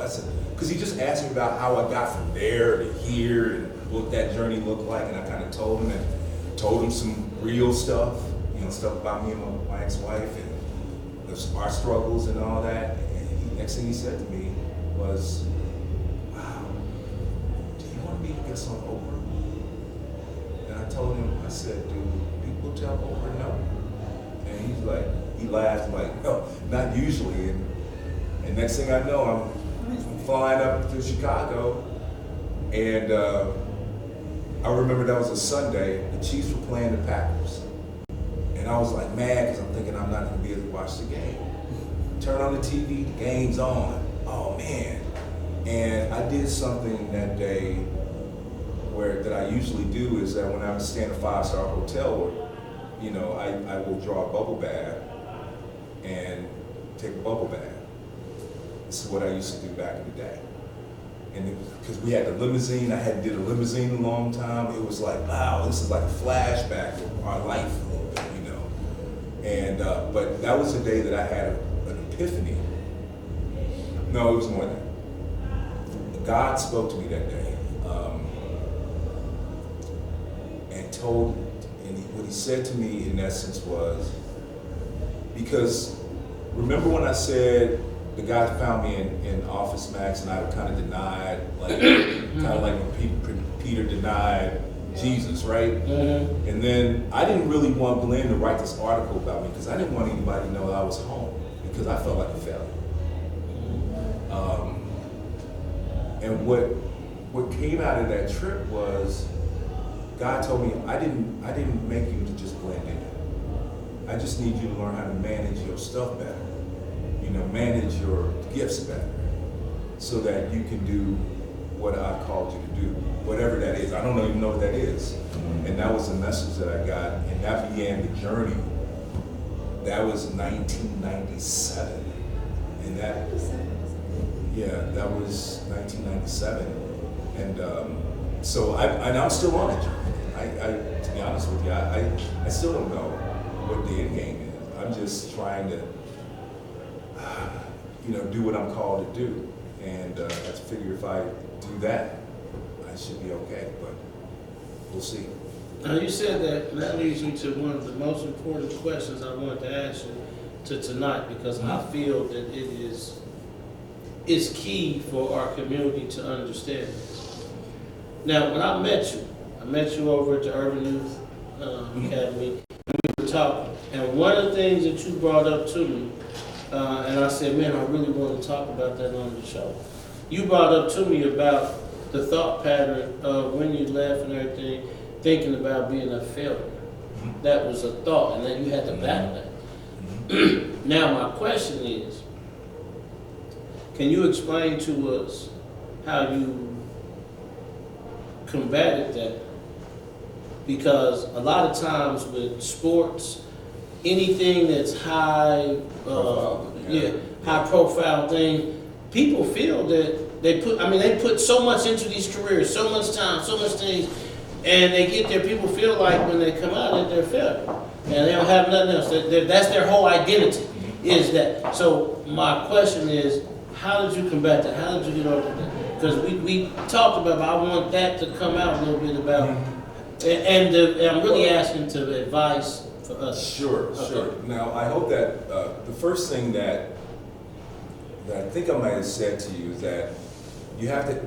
because he just asked me about how I got from there to here and what that journey looked like, and I kind of told him some real stuff, you know, stuff about me and my ex-wife and our struggles and all that. And next thing he said to me was, wow, do you want to be a guest on Oprah? And I told him, I said, do people tell Oprah no? And he's like, he laughed like, no, not usually. And next thing I know, I'm flying up to Chicago, and I remember that was a Sunday. The Chiefs were playing the Packers. And I was like mad because I'm thinking I'm not going to be able to watch the game. Turn on the TV, the game's on. Oh man. And I did something that day that I usually do is that when I'm staying in a 5-star hotel, you know, I will draw a bubble bath and take a bubble bath. This is what I used to do back in the day. And because we had the limousine, I hadn't did a limousine in a long time. It was like, wow, this is like a flashback of our life a little bit, you know. And but that was the day that I had an epiphany. No, it was more than that. God spoke to me that day, and what he said to me in essence was, because remember when I said the guy found me in Office Max and I kind of denied, like kind of like when Peter denied Jesus, right? Mm-hmm. And then I didn't really want Glenn to write this article about me because I didn't want anybody to know that I was home because I felt like a failure. And what came out of that trip was God told me I didn't make you to just blend in. I just need you to learn how to manage your stuff better. You know, manage your gifts better so that you can do what I've called you to do, whatever that is. I don't even know what that is. And that was the message that I got, and that began the journey. That was 1997. And that was 1997. And so I'm still on it. To be honest with you, I still don't know what the end game is. I'm just trying to, you know, do what I'm called to do. And I figure if I do that, I should be okay, but we'll see. Now you said that leads me to one of the most important questions I wanted to ask you. to tonight because I feel that it's key for our community to understand this. Now, when I met you over at the Urban Youth Academy, and we were talking, and one of the things that you brought up to me, and I said, man, I really want to talk about that on the show. You brought up to me about the thought pattern of when you left and everything, thinking about being a failure. That was a thought, and then you had to battle that. Now, my question is, can you explain to us how you combated that? Because a lot of times with sports, anything that's high profile thing, people feel that they put so much into these careers, so much time, so much things, and they get there, people feel like when they come out that they're failure. And they don't have nothing else. That's their whole identity, is that. So my question is, how did you combat that? How did you get over that? Because we talked about, but I want that to come out a little bit about, and I'm really asking to advice for us. Sure. Now, I hope that the first thing that I think I might have said to you is that you have to,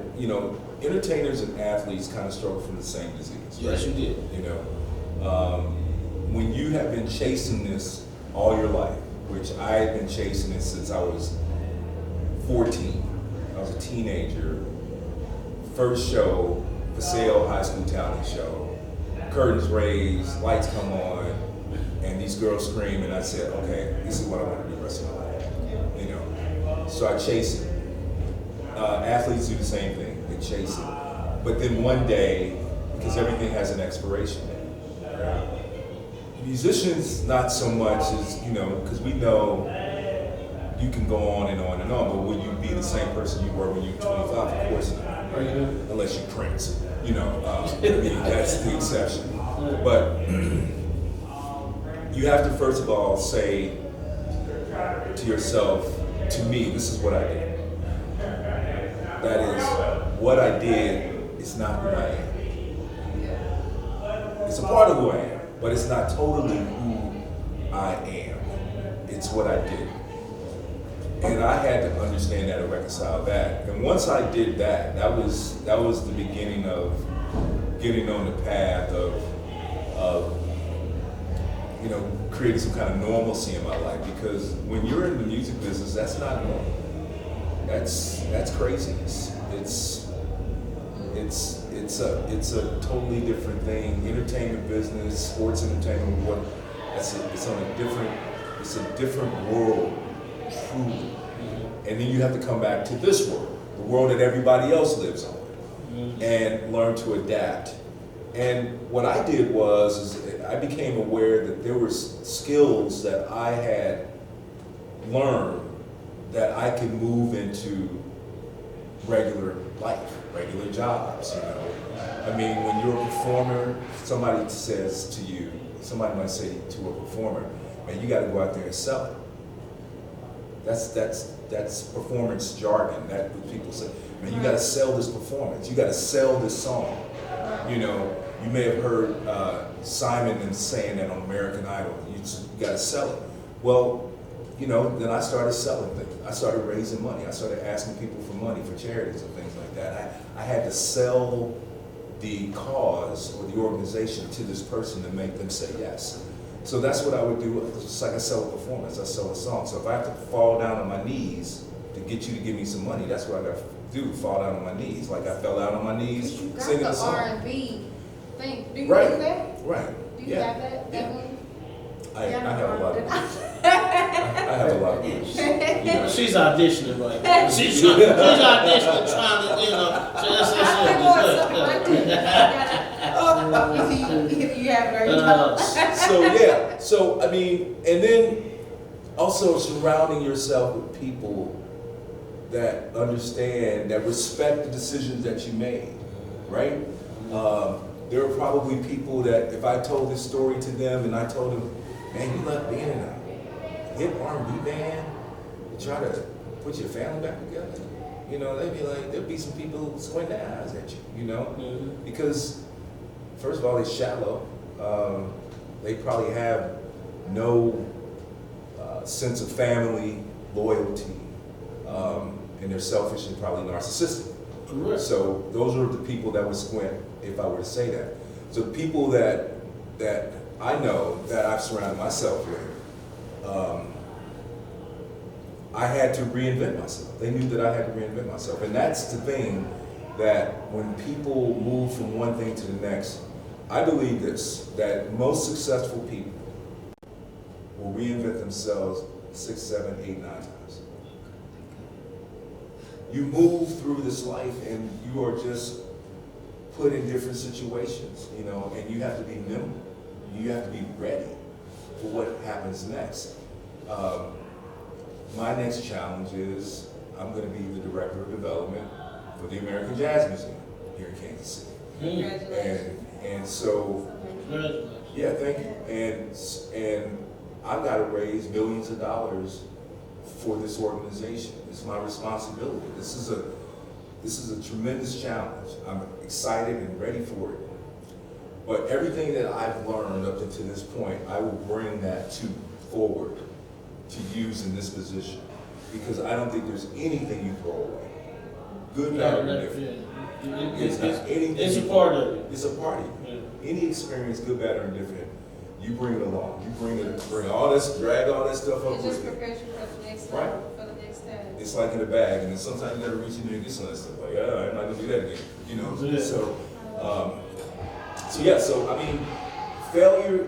entertainers and athletes kind of struggle from the same disease. Yes, right? you did. When you have been chasing this all your life, which I had been chasing it since I was 14. I was a teenager. First show, Paseo High School talent show. Curtains raised, lights come on, and these girls scream, and I said, okay, this is what I want to do the rest of my life. So I chase it. Athletes do the same thing, they chase it. But then one day, because everything has an expiration date, right? Musicians, not so much as, because we know you can go on and on and on, but will you be the same person you were when you were 25? Of course not, right? Unless you Prince, that's the exception. But you have to first of all say to yourself, to me, this is what I did. That is, what I did is not who I am. It's a part of who I am, but it's not totally who I am. It's what I did. And I had to understand that and reconcile that. And once I did that, that was the beginning of getting on the path of creating some kind of normalcy in my life. Because when you're in the music business, that's not normal. That's crazy. It's a totally different thing. Entertainment business, sports entertainment, it's a different world, truly. And then you have to come back to this world, the world that everybody else lives on, and learn to adapt. And what I did was I became aware that there were skills that I had learned that I could move into regular life, regular jobs, I mean, when you're a performer, somebody might say to a performer, man, you gotta go out there and sell it. That's performance jargon. That's what people say. Man, you gotta sell this performance. You gotta sell this song. You may have heard Simon saying that on American Idol. You gotta sell it. Well, then I started selling things. I started raising money. I started asking people for money for charities and things like that. I had to sell the cause or the organization to this person to make them say yes. So that's what I would do. It's like I sell a performance, I sell a song. So if I have to fall down on my knees to get you to give me some money, that's what I got to do, fall down on my knees. Like I fell down on my knees singing a song. R&B thing. Do you Right. do that? Right. Do you have that? Yeah. That one? I have a lot of I have a lot of wishes. She's auditioning right now. She's auditioning, trying to, You have very So I mean, and then also surrounding yourself with people that understand, that respect the decisions that you made, right? There are probably people that if I told this story to them and I told them, man, you left being in a hip R&B band to try to put your family back together. They'd be like, there'd be some people who squint their eyes at you, because first of all, they're shallow. They probably have no sense of family, loyalty, and they're selfish and probably narcissistic. Correct. So those are the people that would squint if I were to say that. So the people that I know that I've surrounded myself with, I had to reinvent myself. They knew that I had to reinvent myself. And that's the thing, that when people move from one thing to the next, I believe this, that most successful people will reinvent themselves 6, 7, 8, 9 times. You move through this life and you are just put in different situations, you know, and you have to be nimble. You have to be ready for what happens next. My next challenge is I'm going to be the director of development for the American Jazz Museum here in Kansas City. Congratulations. And so, yeah, thank you. And I've got to raise millions of dollars for this organization. It's my responsibility. This is a tremendous challenge. I'm excited and ready for it. But everything that I've learned up until this point, I will bring that forward to use in this position, because I don't think there's anything you throw away. Good, bad, or different. It's not anything. It's a part of it. It's a part of you. Any experience, good, bad, or indifferent, you bring it along. You bring all this, drag all that stuff up It with just you. prepares you for the next Right. level, for the next step. It's like in a bag, and then sometimes you gotta reach in there and get some of that stuff. Like, I'm not gonna do that again. You know. Yeah. So I mean, failure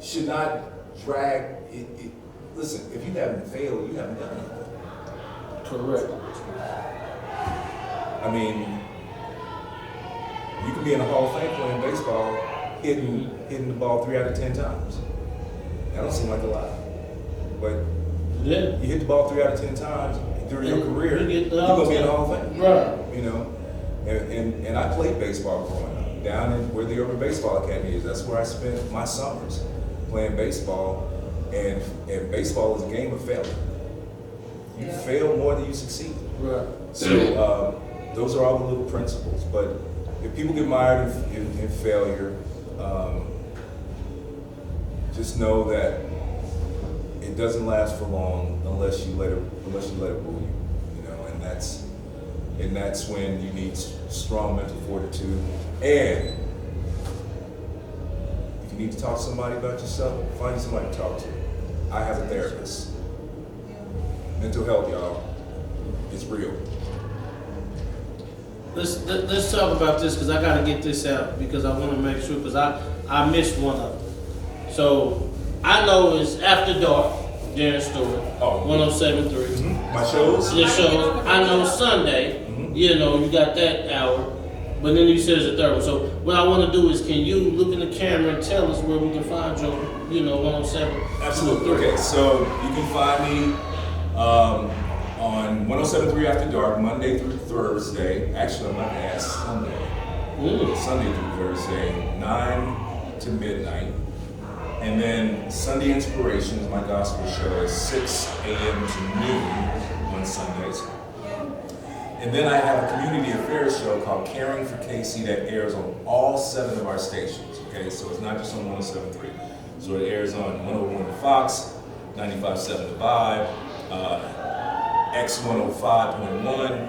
should not drag it. Listen, if you haven't failed, you haven't done anything. Correct. I mean, you can be in the Hall of Fame playing baseball, hitting the ball 3 out of 10 times. That don't seem like a lot, but Yeah. you hit the ball 3 out of 10 times during your career, You get you're the gonna be in the Hall of Fame. Right. You know, and I played baseball growing up down in where the Urban Baseball Academy is. That's where I spent my summers playing baseball, and baseball is a game of failure. You fail more than you succeed. Right. So those are all the little principles. But if people get mired in failure, just know that it doesn't last for long unless you let it rule you. You know, and that's when you need strong mental fortitude. And if you need to talk to somebody about yourself, find somebody to talk to. I have a therapist. Mental health, y'all, it's real. Let's talk about this, because I got to get this out, because I want to make sure, because I missed one of them. So I know it's After Dark, Darron Story, 107.3. My shows? The shows. I know Sunday, you know, you got that hour, but then you said it's a third one. So what I want to do is, can you look in the camera and tell us where we can find your, 107? Absolutely. Okay, so you can find me on 107.3 After Dark, Monday through Thursday. Actually, I'm not asked Sunday. Sunday through Thursday, 9 to midnight. And then Sunday Inspirations, my gospel show, is 6 a.m. to noon on Sundays. And then I have a community affairs show called Caring for KC that airs on all 7 of our stations. Okay, so it's not just on 107.3. So it airs on 101 to Fox, 95.7 to Vibe, X 105.1,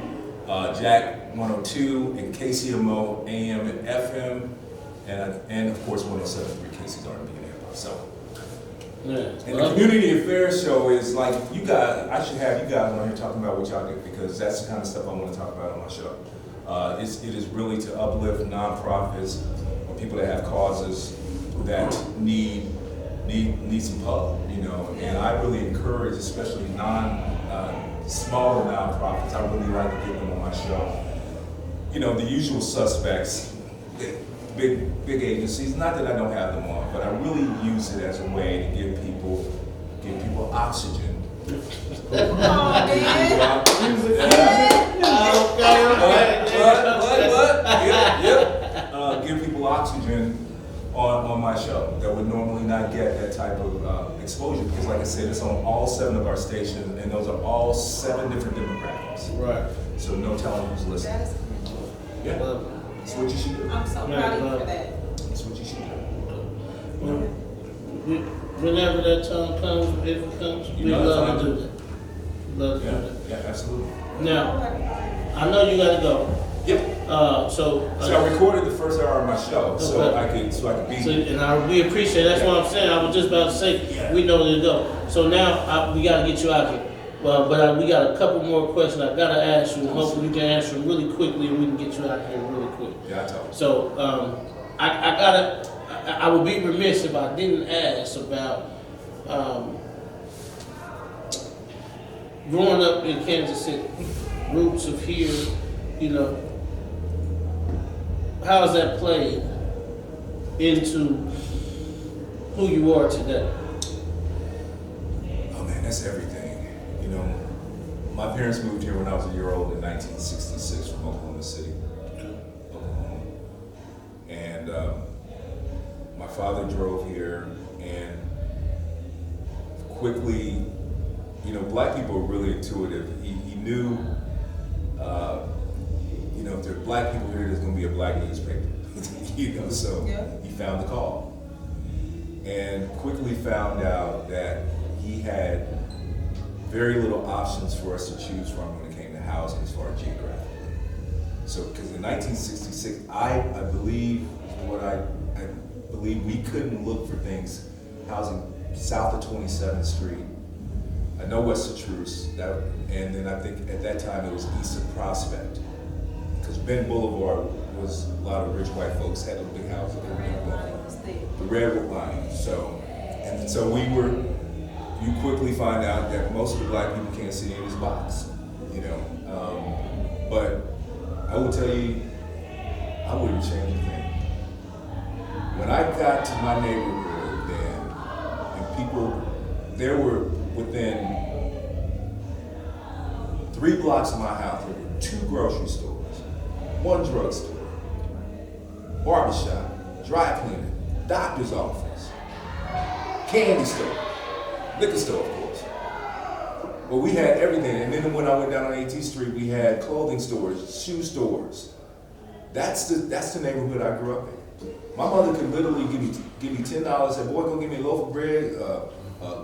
Jack 102, and KCMO AM and FM, and of course 107.3 KC's R&B and hip hop. So, and the community affairs show is like, you guys, I should have you guys on here talking about what y'all do, because that's the kind of stuff I want to talk about on my show. It is really to uplift nonprofits or people that have causes that need some help, and I really encourage, especially smaller nonprofits. I really like to get them on my show. The usual suspects, big agencies. Not that I don't have them on, but I really use it as a way to give people oxygen. Give people oxygen on my show that would normally not get that type of exposure, because like I said, it's on all 7 of our stations, and those are all 7 different demographics. Right. So no telling who's listening. That is Yeah, that's what you should do. I'm so proud of you for that. That's what you should do. whenever that time comes, if it comes, we love to do that. Love to do that. Yeah, absolutely. Now, I know you gotta go. Yep. So I recorded the first hour of my show, so I could be. we appreciate. That's what I'm saying. I was just about to say we know where to go. So now we gotta get you out here. Well, but we got a couple more questions I gotta ask you. Hopefully you can answer them really quickly, and we can get you out here really quick. Yeah, I told you. So I would be remiss if I didn't ask about growing up in Kansas City, roots of here, you know. How has that played into who you are today? Oh man, that's everything. You know, my parents moved here when I was a year old in 1966 from Oklahoma City, Oklahoma. And my father drove here, and quickly, you know, black people are really intuitive. He knew, you know, if there are black people here, there's going to be a black newspaper. You know, so he found the call, and quickly found out that he had very little options for us to choose from when it came to housing as far as geographically. So, because in 1966, I believe we couldn't look for things housing south of 27th Street. I know west of Truce, and then I think at that time it was east of Prospect, because Ben Boulevard was a lot of rich white folks had a big house. The Redwood line. So you quickly find out that most of the black people can't see in this box, you know. But I will tell you, I wouldn't change a thing. When I got to my neighborhood then, and there were within 3 blocks of my house, there were 2 grocery stores, 1 drugstore, barbershop, dry cleaning, doctor's office, candy store, liquor store, of course. But we had everything. And then when I went down on 18th Street, we had clothing stores, shoe stores. That's the neighborhood I grew up in. My mother could literally give me $10, say, boy, go give me a loaf of bread, a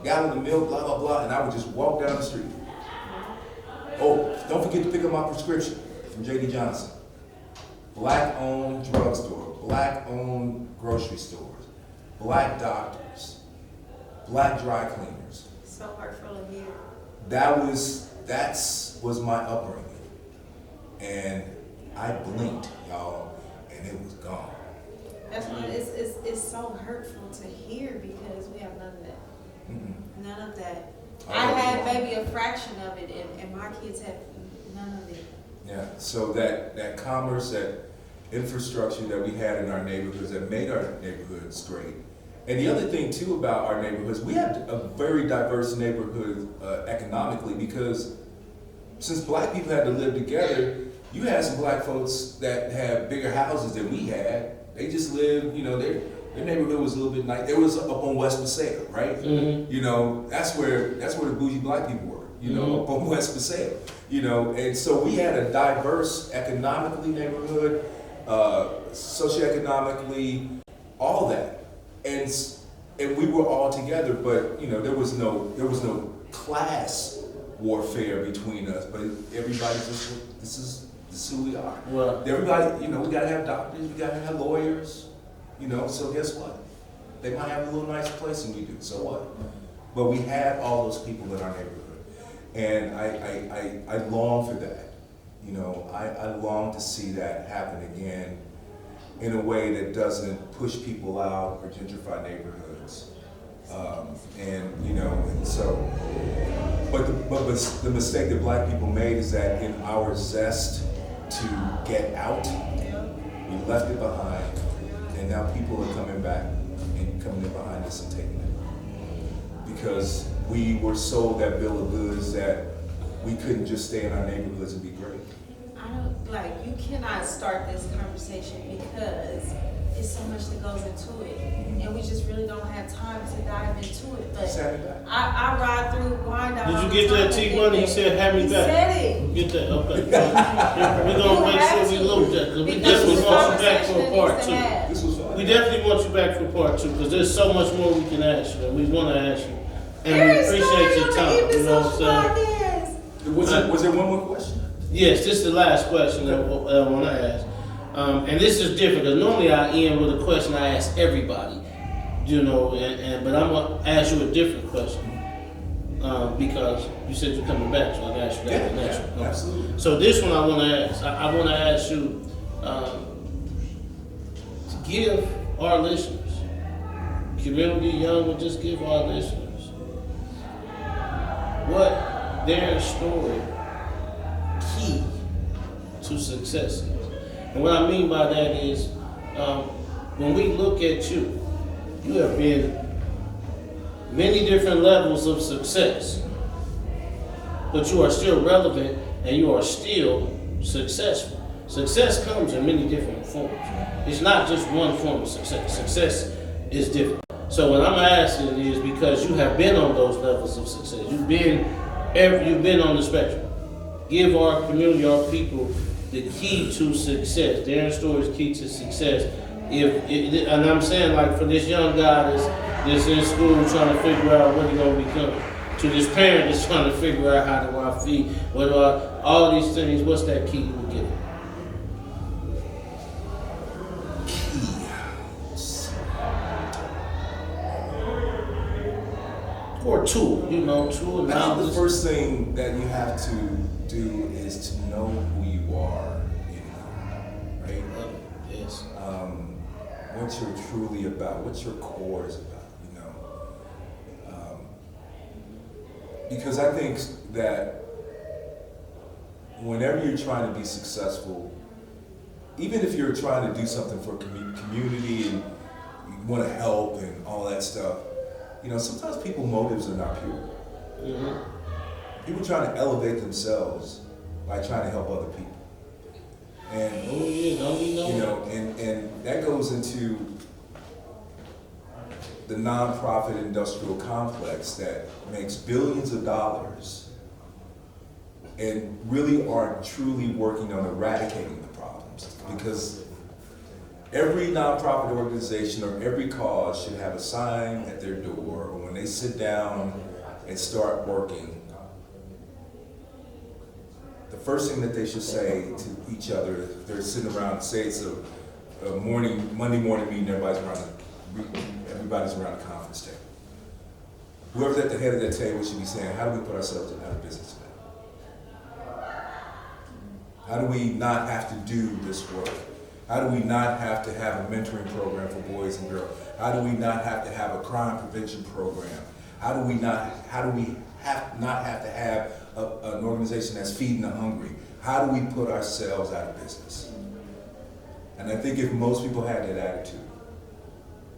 gallon of milk, blah, blah, blah, and I would just walk down the street. Oh, don't forget to pick up my prescription from J.D. Johnson. Black-owned drugstore, black-owned grocery stores, black doctors, black dry cleaners. So heartful of you. That was my upbringing. And I blinked, y'all, and it was gone. That's why it's so hurtful to hear, because we have none of that. Mm-hmm. None of that. I had maybe a fraction of it, and my kids have none of it. Yeah, so that commerce, that infrastructure that we had in our neighborhoods that made our neighborhoods great. And the other thing too about our neighborhoods, we have a very diverse neighborhood economically, because since black people had to live together, you had some black folks that had bigger houses than we had. They just lived, you know, their neighborhood was a little bit nice. It was up on West Paseo, right? Mm-hmm. You know, that's where the bougie black people were, you know, up on West Paseo. You know, and so we had a diverse economically neighborhood, socioeconomically, all that. And we were all together, but you know, there was no class warfare between us, but everybody just, this is who we are. Well, everybody, you know, we gotta have doctors, we gotta have lawyers, you know, so guess what? They might have a little nicer place than we do, so what? But we had all those people in our neighborhood. And I long for that. You know, I long to see that happen again in a way that doesn't push people out or gentrify neighborhoods. And you know, and so, but the mistake that black people made is that in our zest to get out, we left it behind, and now people are coming back and coming in behind us and taking it. Because we were sold that bill of goods that we couldn't just stay in our neighborhoods and be great. You cannot start this conversation because it's so much that goes into it. And we just really don't have time to dive into it. But I ride through Wyandotte. Did you get that T-Money? He said, have me back. He said it. Get that, okay. We're going to make sure we look at it. We definitely want you back for a part 2. This was fun. We definitely want you back for part 2 because there's so much more we can ask you and we want to ask you. And we appreciate your time. You know what I'm saying? Was there one more question? Yes, this is the last question that I want to ask. And this is different because normally I end with a question I ask everybody, you know, but I'm going to ask you a different question because you said you're coming back, so I'll ask you that next one. Absolutely. So this one I want to ask. I want to ask you to give our listeners, community, young, will just give our listeners what their story key to success is. And what I mean by that is, when we look at you, you have been many different levels of success, but you are still relevant and you are still successful. Success comes in many different forms. It's not just one form of success. Success is different. So what I'm asking is because you have been on those levels of success. You've been on the spectrum. Give our community, our people, the key to success. Darron Story's key to success. And I'm saying, like, for this young guy that's in school trying to figure out what he's gonna become, to this parent that's trying to figure out how do I feed, what do I, all these things. What's that key you will get? Or tool, you know, tool. I think the first thing that you have to do is to know who you are, you know, right? Yes. What you're truly about, what your core is about, you know. Because I think that whenever you're trying to be successful, even if you're trying to do something for community and you want to help and all that stuff, you know, sometimes people's motives are not pure. Mm-hmm. People trying to elevate themselves by trying to help other people. And you know, and that goes into the nonprofit industrial complex that makes billions of dollars and really aren't truly working on eradicating the problems. Because every nonprofit organization or every cause should have a sign at their door, or when they sit down and start working, the first thing that they should say to each other, if they're sitting around, say it's a Monday morning meeting, everybody's around the conference table. Whoever's at the head of that table should be saying, how do we put ourselves out of business now? How do we not have to do this work? How do we not have to have a mentoring program for boys and girls? How do we not have to have a crime prevention program? How do we not have to have an organization that's feeding the hungry? How do we put ourselves out of business? And I think if most people had that attitude,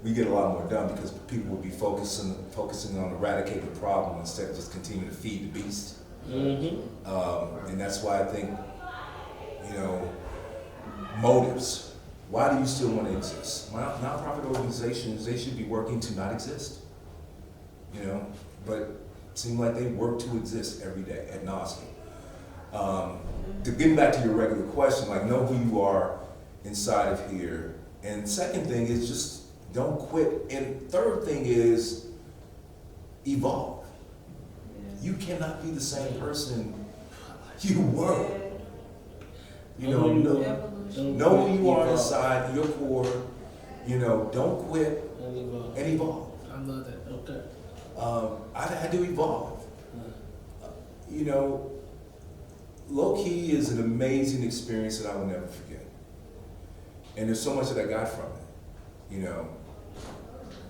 we get a lot more done because people would be focusing on eradicating the problem instead of just continuing to feed the beast. Mm-hmm. And that's why I think, you know, motives. Why do you still want to exist? Nonprofit organizations, they should be working to not exist. You know, but it seems like they work to exist every day ad nauseum. To getting back to your regular question, like, know who you are inside of here. And second thing is just don't quit. And third thing is evolve. You cannot be the same person you were. You know, know who you are inside, your core. You know, don't quit and evolve. I love that. Okay. I had to evolve. You know, low-key is an amazing experience that I will never forget. And there's so much that I got from it, you know.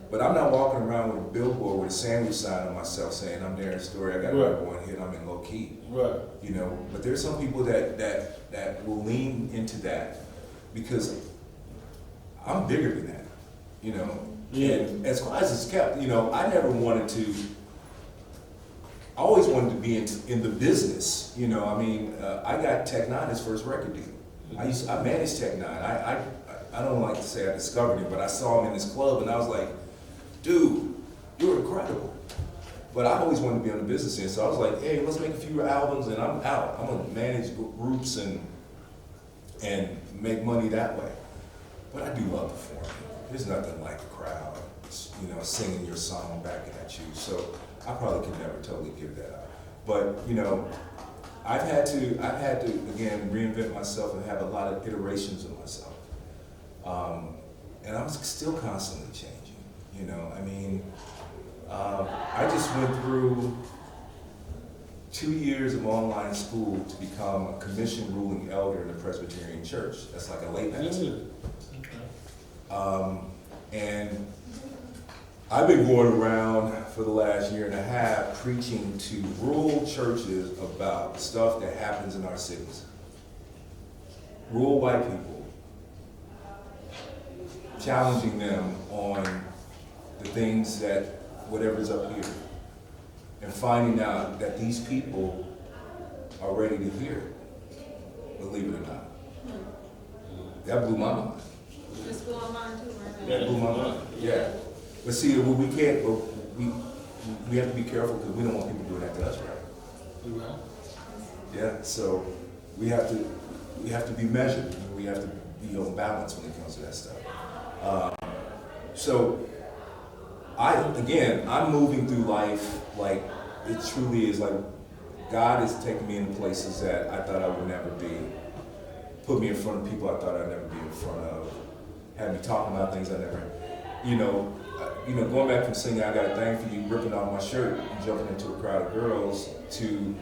But I'm not walking around with a billboard with a sandwich sign on myself saying, I'm Darron Story, I got number one hit, I'm in low-key. Right. You know, but there's some people that will lean into that because I'm bigger than that, you know. Yeah. And as quiet as it's kept, you know, I always wanted to be in the business, you know. I mean, I got Tech Nine his first record deal. I managed Tech Nine. I don't like to say I discovered him, but I saw him in this club and I was like, dude, you're incredible. But I always wanted to be on the business end, so I was like, hey, let's make a few albums and I'm out. I'm gonna manage groups and make money that way. But I do love performing. there's nothing like a crowd, singing your song back at you. So I probably could never totally give that up. But, I've had to again reinvent myself and have a lot of iterations of myself. And I'm still constantly changing. I just went through 2 years of online school to become a commissioned ruling elder in the Presbyterian Church. That's like a lay master. And I've been going around for the last year and a half preaching to rural churches about stuff that happens in our cities. Rural white people, challenging them on the things that, whatever's up here, and finding out that these people are ready to hear it, believe it or not. That blew my mind. It's blowing mine too, right? That blew my mind, yeah. But see, we can't, we have to be careful because we don't want people doing that to us, right? Yeah, so we have to be measured. We have to be on balance when it comes to that stuff. So I'm moving through life like it truly is like God is taking me into places that I thought I would never be, put me in front of people I thought I'd never be in front of, had me talking about things I never, going back from singing I Got a Thing for You, ripping off my shirt and jumping into a crowd of girls to,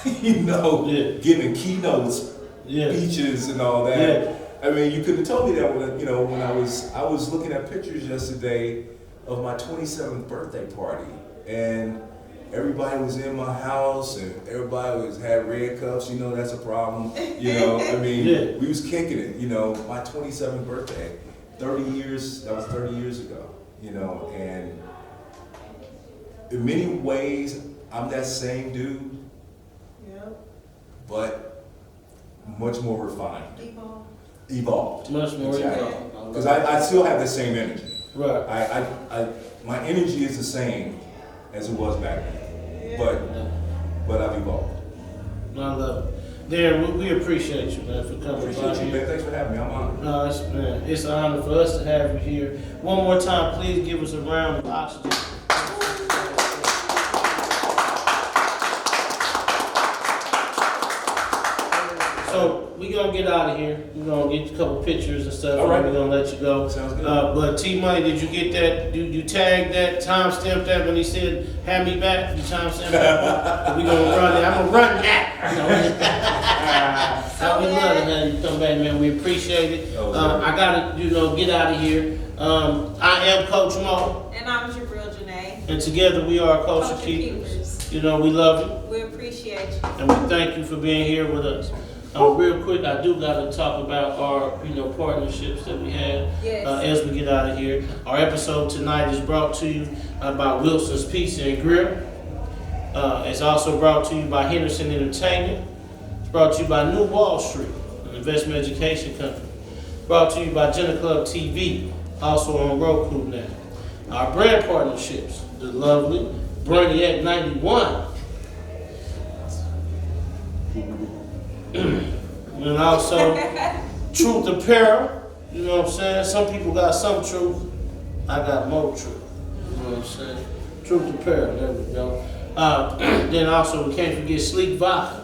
giving keynotes, speeches and all that. Yeah. I mean, you could have told me that when I was looking at pictures yesterday of my 27th birthday party, and everybody was in my house, and everybody had red cups. That's a problem. We was kicking it. My 27th birthday, 30 years. That was 30 years ago. And in many ways, I'm that same dude, but much more refined. Evolved. Much more evolved. Because I still have the same energy. Right. My energy is the same as it was back then, but I've evolved. I love it. Darren, we appreciate you, man, for coming by Appreciate you, here. man. Thanks for having me. I'm honored. No, it's an honor for us to have you here. One more time, please give us a round of oxygen. So we're gonna get out of here. We're gonna get a couple pictures and stuff. All right. We're gonna let you go. Sounds good. But T Money, did you get that? You tagged that, timestamped that when he said, "Hand me back." You timestamped that. We gonna run it. I'm gonna run that. We love it, man. You come back, man. We appreciate it. I gotta, get out of here. I am Coach Mo. And I'm Jabrelle Jenee. And together we are Culture Keepers. We love you. We appreciate you. And we thank you for being here with us. Real quick, I do got to talk about our, partnerships that we have as we get out of here. Our episode tonight is brought to you by Wilson's Pizza and Grill. It's also brought to you by Henderson Entertainment. It's brought to you by New Wall Street, an investment education company. Brought to you by Jenee Klub TV, also on Roku now. Our brand partnerships, the lovely Brainiac 91. And also Truth Apparel, Some people got some truth, I got more truth. Truth Apparel, there we go. Then also we can't forget Sleek Vibe.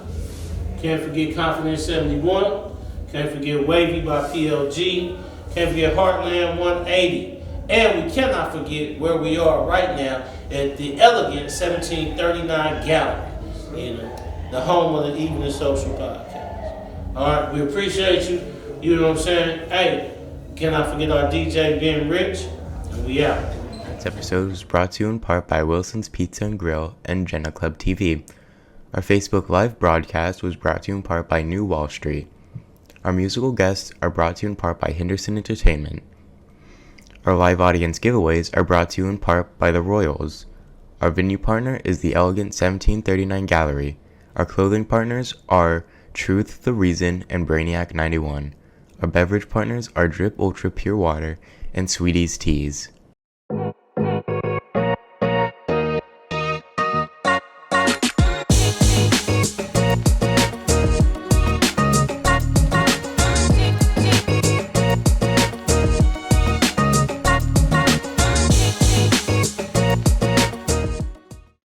Can't forget Confidence 71. Can't forget Wavy by PLG. Can't forget Heartland 180. And we cannot forget where we are right now at the elegant 1739 Gallery. The home of the Evening Social Podcast. All right, we appreciate you. You know what I'm saying? Hey, cannot forget our DJ Ben Rich, and we out. This episode was brought to you in part by Wilson's Pizza and Grill and Jegna Klub TV. Our Facebook Live broadcast was brought to you in part by New Wall Street. Our musical guests are brought to you in part by Henderson Entertainment. Our live audience giveaways are brought to you in part by The Royals. Our venue partner is the elegant 1739 Gallery. Our clothing partners are Truth, The Reason, and Brainiac 91. Our beverage partners are Drip Ultra Pure Water and Sweeties Teas.